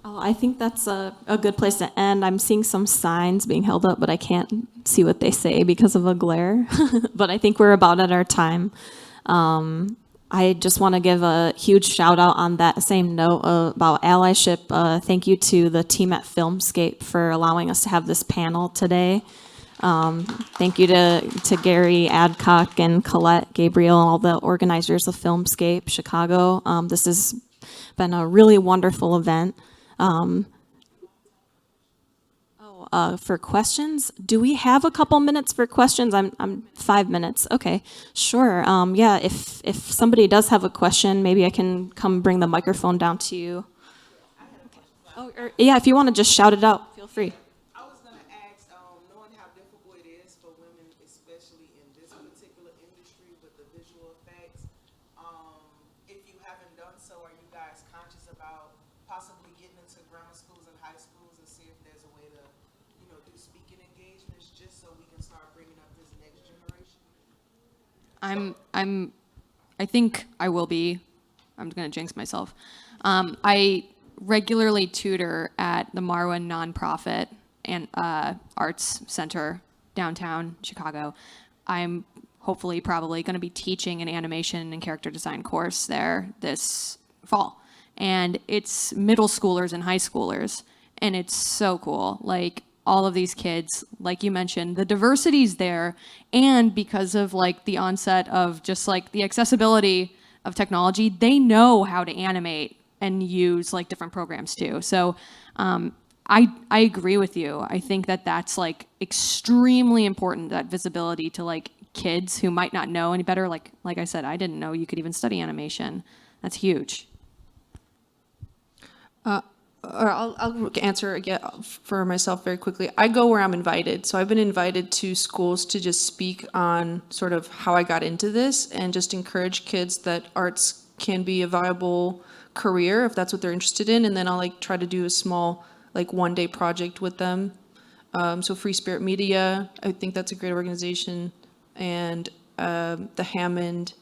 Oh, I think that's a good place to end. I'm seeing some signs being held up, but I can't see what they say because of a glare. But I think we're about at our time. I just want to give a huge shout out on that same note about allyship. Thank you to the team at Filmscape for allowing us to have this panel today. Thank you to Gary Adcock and Colette Gabriel and all the organizers of Filmscape Chicago. This has been a really wonderful event. For questions, do we have a couple minutes for questions? I'm 5 minutes. Okay, sure. Yeah, if somebody does have a question, maybe I can come bring the microphone down to you. Okay. Oh, yeah, if you want to just shout it out, feel free. I was going to ask, knowing how difficult it is for women, especially in this particular industry with the visual effects, if you haven't done so, are you guys conscious about possibly getting into grammar schools and high schools and see if there's a way to, do speaking engagements just so we can start bringing up this next generation? I think I will be. I'm going to jinx myself. I regularly tutor at the Marwin nonprofit and arts center downtown Chicago. I'm hopefully probably going to be teaching an animation and character design course there this fall. And it's middle schoolers and high schoolers. And it's so cool. Like all of these kids, like you mentioned, the diversity's there. And because of like the onset of just like the accessibility of technology, they know how to animate and use like different programs too. So I agree with you. I think that that's like extremely important, that visibility to like kids who might not know any better. Like I said, I didn't know you could even study animation. That's huge. Or I'll answer again for myself very quickly. I go where I'm invited. So I've been invited to schools to just speak on sort of how I got into this and just encourage kids that arts can be a viable career if that's what they're interested in. And then I'll like try to do a small like one-day project with them. So Free Spirit Media, I think that's a great organization. And the Hammond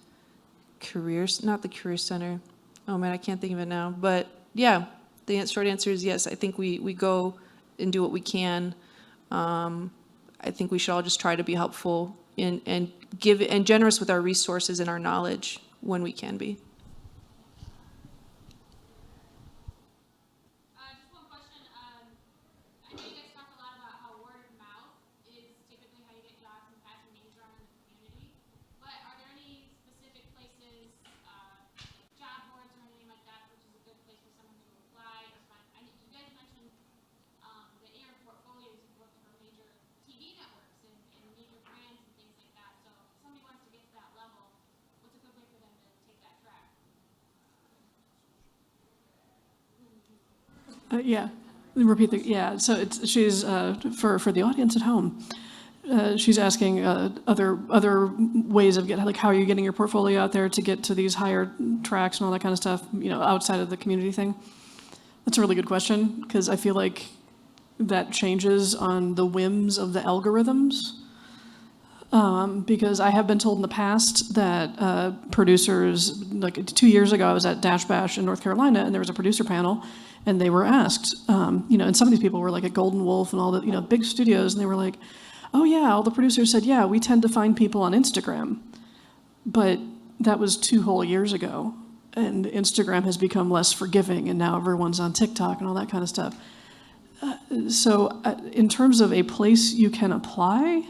not the Career Center. Oh man, I can't think of it now. But yeah. The short answer is yes. I think we go and do what we can. I think we should all just try to be helpful and give and generous with our resources and our knowledge when we can be. Just one question. I know you guys talk a lot about how word of mouth is typically how you get jobs and pass your names around in the community. But are there any specific places, like job boards or anything like that, which is a good place for someone to apply or find? I know you guys mentioned that in your portfolios you've worked for major TV networks and major brands and things like that. So if somebody wants to get to that level, what's a good way for them to take that track? Yeah, repeat so she's, for the audience at home, she's asking other ways of getting, like how are you getting your portfolio out there to get to these higher tracks and all that kind of stuff, outside of the community thing? That's a really good question, because I feel like that changes on the whims of the algorithms. Because I have been told in the past that producers, like 2 years ago, I was at Dash Bash in North Carolina, and there was a producer panel, and they were asked, and some of these people were like at Golden Wolf and all the, big studios, and they were like, oh yeah, all the producers said, yeah, we tend to find people on Instagram. But that was 2 whole years ago, and Instagram has become less forgiving, and now everyone's on TikTok and all that kind of stuff. So in terms of a place you can apply,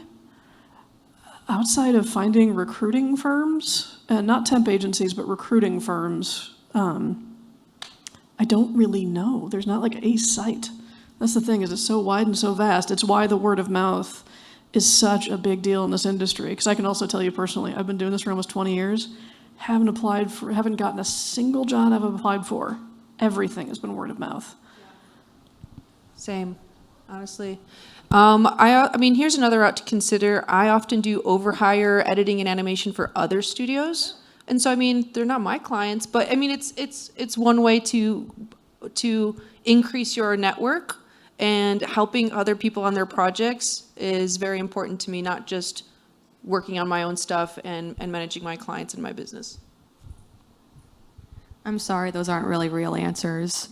outside of finding recruiting firms, and not temp agencies, but recruiting firms, I don't really know. There's not like a site. That's the thing, is it's so wide and so vast. It's why the word of mouth is such a big deal in this industry. Because I can also tell you personally, I've been doing this for almost 20 years, haven't gotten a single job I've applied for. Everything has been word of mouth. Same, honestly. I mean, here's another route to consider. I often do overhire editing and animation for other studios. And so, I mean, they're not my clients, but I mean, it's one way to increase your network, and helping other people on their projects is very important to me, not just working on my own stuff and managing my clients and my business. I'm sorry, those aren't really real answers.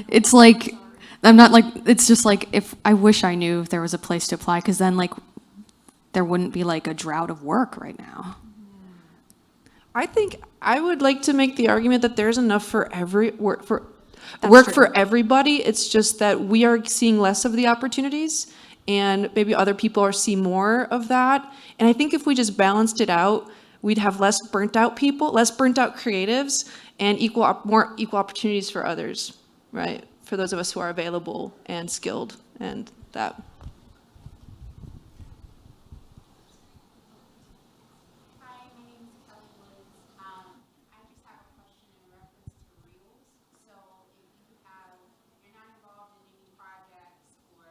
It's like, I'm not like, it's just like, if I wish I knew if there was a place to apply, because then like there wouldn't be like a drought of work right now. I think I would like to make the argument that there's enough for work true. for everybody. It's just that we are seeing less of the opportunities, and maybe other people are seeing more of that. And I think if we just balanced it out, we'd have less burnt out people, less burnt out creatives, and more equal opportunities for others, right? For those of us who are available and skilled, and that. Hi, my name is Kelly Woods. I just have a question in reference to reels. So if you're not involved in any projects, or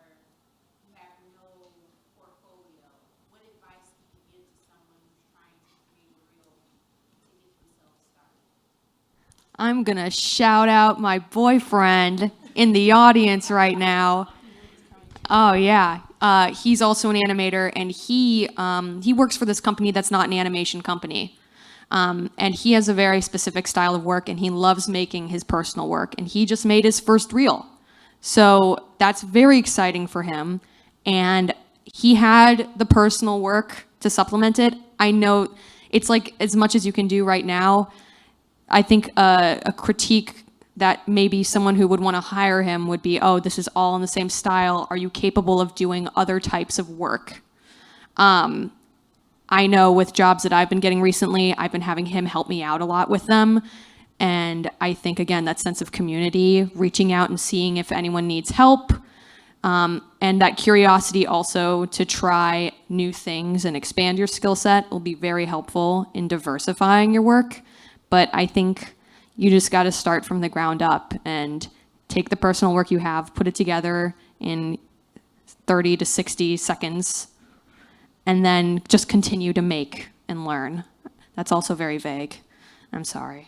you have no portfolio, what advice do you give to someone who's trying to create a reel to get themselves started? I'm gonna shout out my boyfriend in the audience right now. Oh yeah, he's also an animator, and he works for this company that's not an animation company. And he has a very specific style of work, and he loves making his personal work, and he just made his first reel. So that's very exciting for him, and he had the personal work to supplement it. I know it's like, as much as you can do right now, I think a critique that maybe someone who would want to hire him would be, oh, this is all in the same style. Are you capable of doing other types of work? I know with jobs that I've been getting recently, I've been having him help me out a lot with them. And I think, again, that sense of community, reaching out and seeing if anyone needs help, and that curiosity also to try new things and expand your skill set will be very helpful in diversifying your work. But I think you just got to start from the ground up and take the personal work you have, put it together in 30 to 60 seconds, and then just continue to make and learn. That's also very vague. I'm sorry.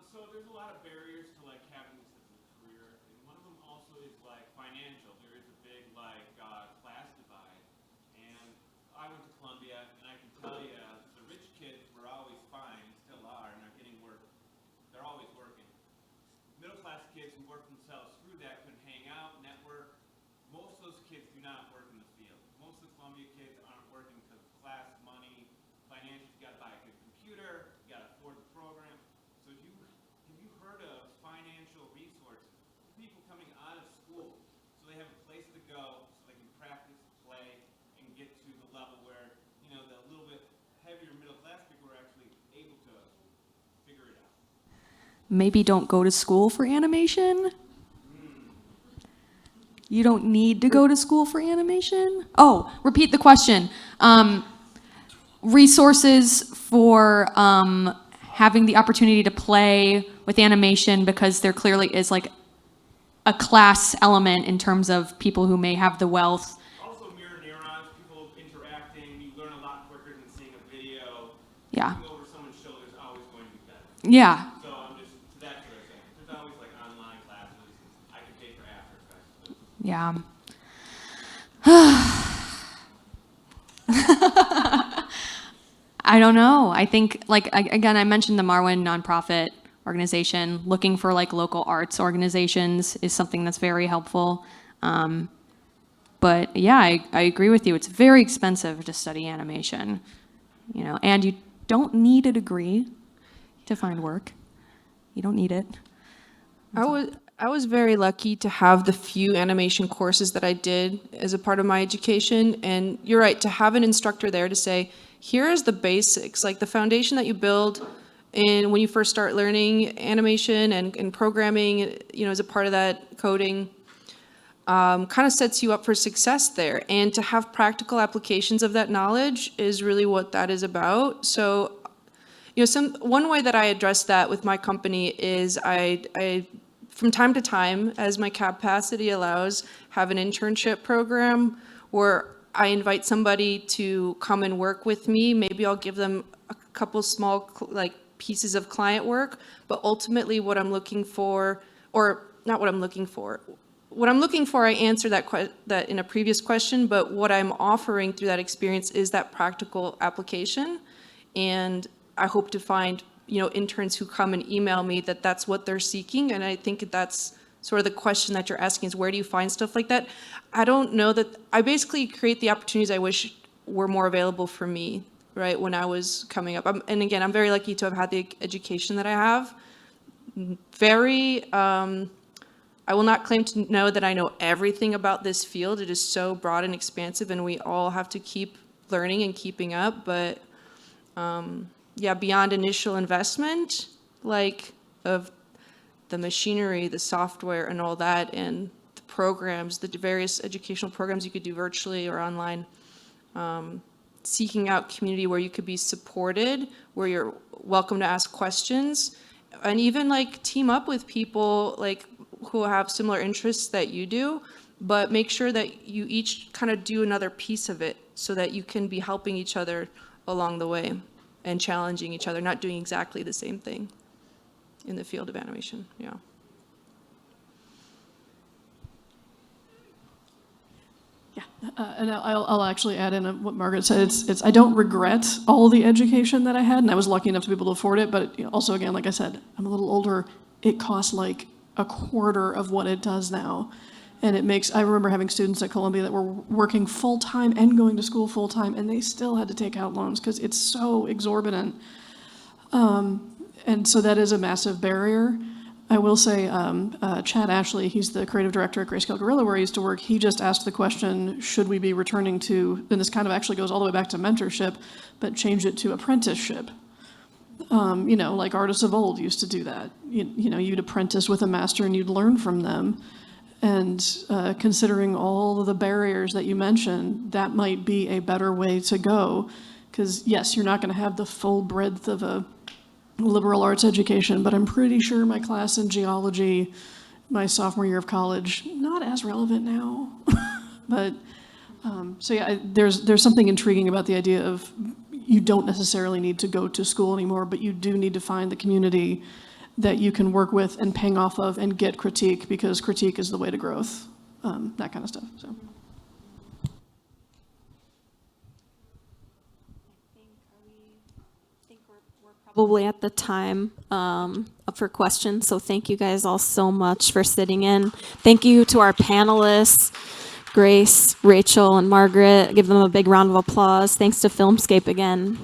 So there's a lot of barriers to like having this as a career, and one of them also is like financial. There is a big like class divide, and I went to Columbia, and I can tell you the rich kids were always fine, still are, and are getting work. They're always working. Middle class kids who work themselves through that could hang out, network. Most of those kids do not work in the field. Most of the Columbia kids aren't working because of class, money, financial. You got to buy a good computer, you got to afford the program. So have you heard of financial resources? People coming out of school, so they have a place to go, so they can practice, play, and get to the level where, you know, the little bit heavier middle class people are actually able to figure it out. Maybe don't go to school for animation. You don't need to go to school for animation. Oh, repeat the question. Resources for having the opportunity to play with animation, because there clearly is like a class element in terms of people who may have the wealth. Also mirror neurons, people interacting, you learn a lot quicker than seeing a video. Yeah. Looking over someone's shoulder is always going to be better. Yeah. So I'm just, that's what I'm saying. There's always like online classes, I can pay for After Effects. Yeah. I don't know. I think, like, again, I mentioned the Marwin nonprofit organization. Looking for like local arts organizations is something that's very helpful. But yeah, I agree with you. It's very expensive to study animation, you know, and you don't need a degree to find work. You don't need it. I was very lucky to have the few animation courses that I did as a part of my education. And you're right, to have an instructor there to say, here's the basics, like the foundation that you build when you first start learning animation and programming, as a part of that coding, kind of sets you up for success there. And to have practical applications of that knowledge is really what that is about. So, one way that I address that with my company is I from time to time, as my capacity allows, have an internship program where I invite somebody to come and work with me. Maybe I'll give them a couple small pieces of client work, but ultimately what I'm looking for, or not what I'm looking for. What I'm looking for, I answered that in a previous question, but what I'm offering through that experience is that practical application. And I hope to find interns who come and email me that that's what they're seeking. And I think that's sort of the question that you're asking is, where do you find stuff like that? I don't know that, I basically create the opportunities I wish were more available for me, right, when I was coming up. And again, I'm very lucky to have had the education that I have. I will not claim to know that I know everything about this field. It is so broad and expansive, and we all have to keep learning and keeping up. But yeah, beyond initial investment, of the machinery, the software, and all that, and the programs, the various educational programs you could do virtually or online, seeking out community where you could be supported, where you're welcome to ask questions, and even team up with people who have similar interests that you do, but make sure that you each kind of do another piece of it so that you can be helping each other along the way and challenging each other, not doing exactly the same thing in the field of animation. Yeah. And I'll actually add in what Margaret said. I don't regret all the education that I had, and I was lucky enough to be able to afford it. But also, again, like I said, I'm a little older. It costs a quarter of what it does now, and I remember having students at Columbia that were working full time and going to school full time, and they still had to take out loans because it's so exorbitant. And so that is a massive barrier. I will say, Chad Ashley, he's the creative director at Grayscale Gorilla, where I used to work. He just asked the question, should we be returning to, and this kind of actually goes all the way back to mentorship, but change it to apprenticeship. Like artists of old used to do that. You'd apprentice with a master and you'd learn from them. And considering all of the barriers that you mentioned, that might be a better way to go. Because yes, you're not going to have the full breadth of a liberal arts education, but I'm pretty sure my class in geology, my sophomore year of college, not as relevant now. But so yeah, there's something intriguing about the idea of you don't necessarily need to go to school anymore, but you do need to find the community that you can work with and ping off of and get critique, because critique is the way to growth, that kind of stuff. So. Probably at the time up for questions. So thank you guys all so much for sitting in. Thank you to our panelists, Grace, Rachel, and Margaret. Give them a big round of applause. Thanks to Filmscape again.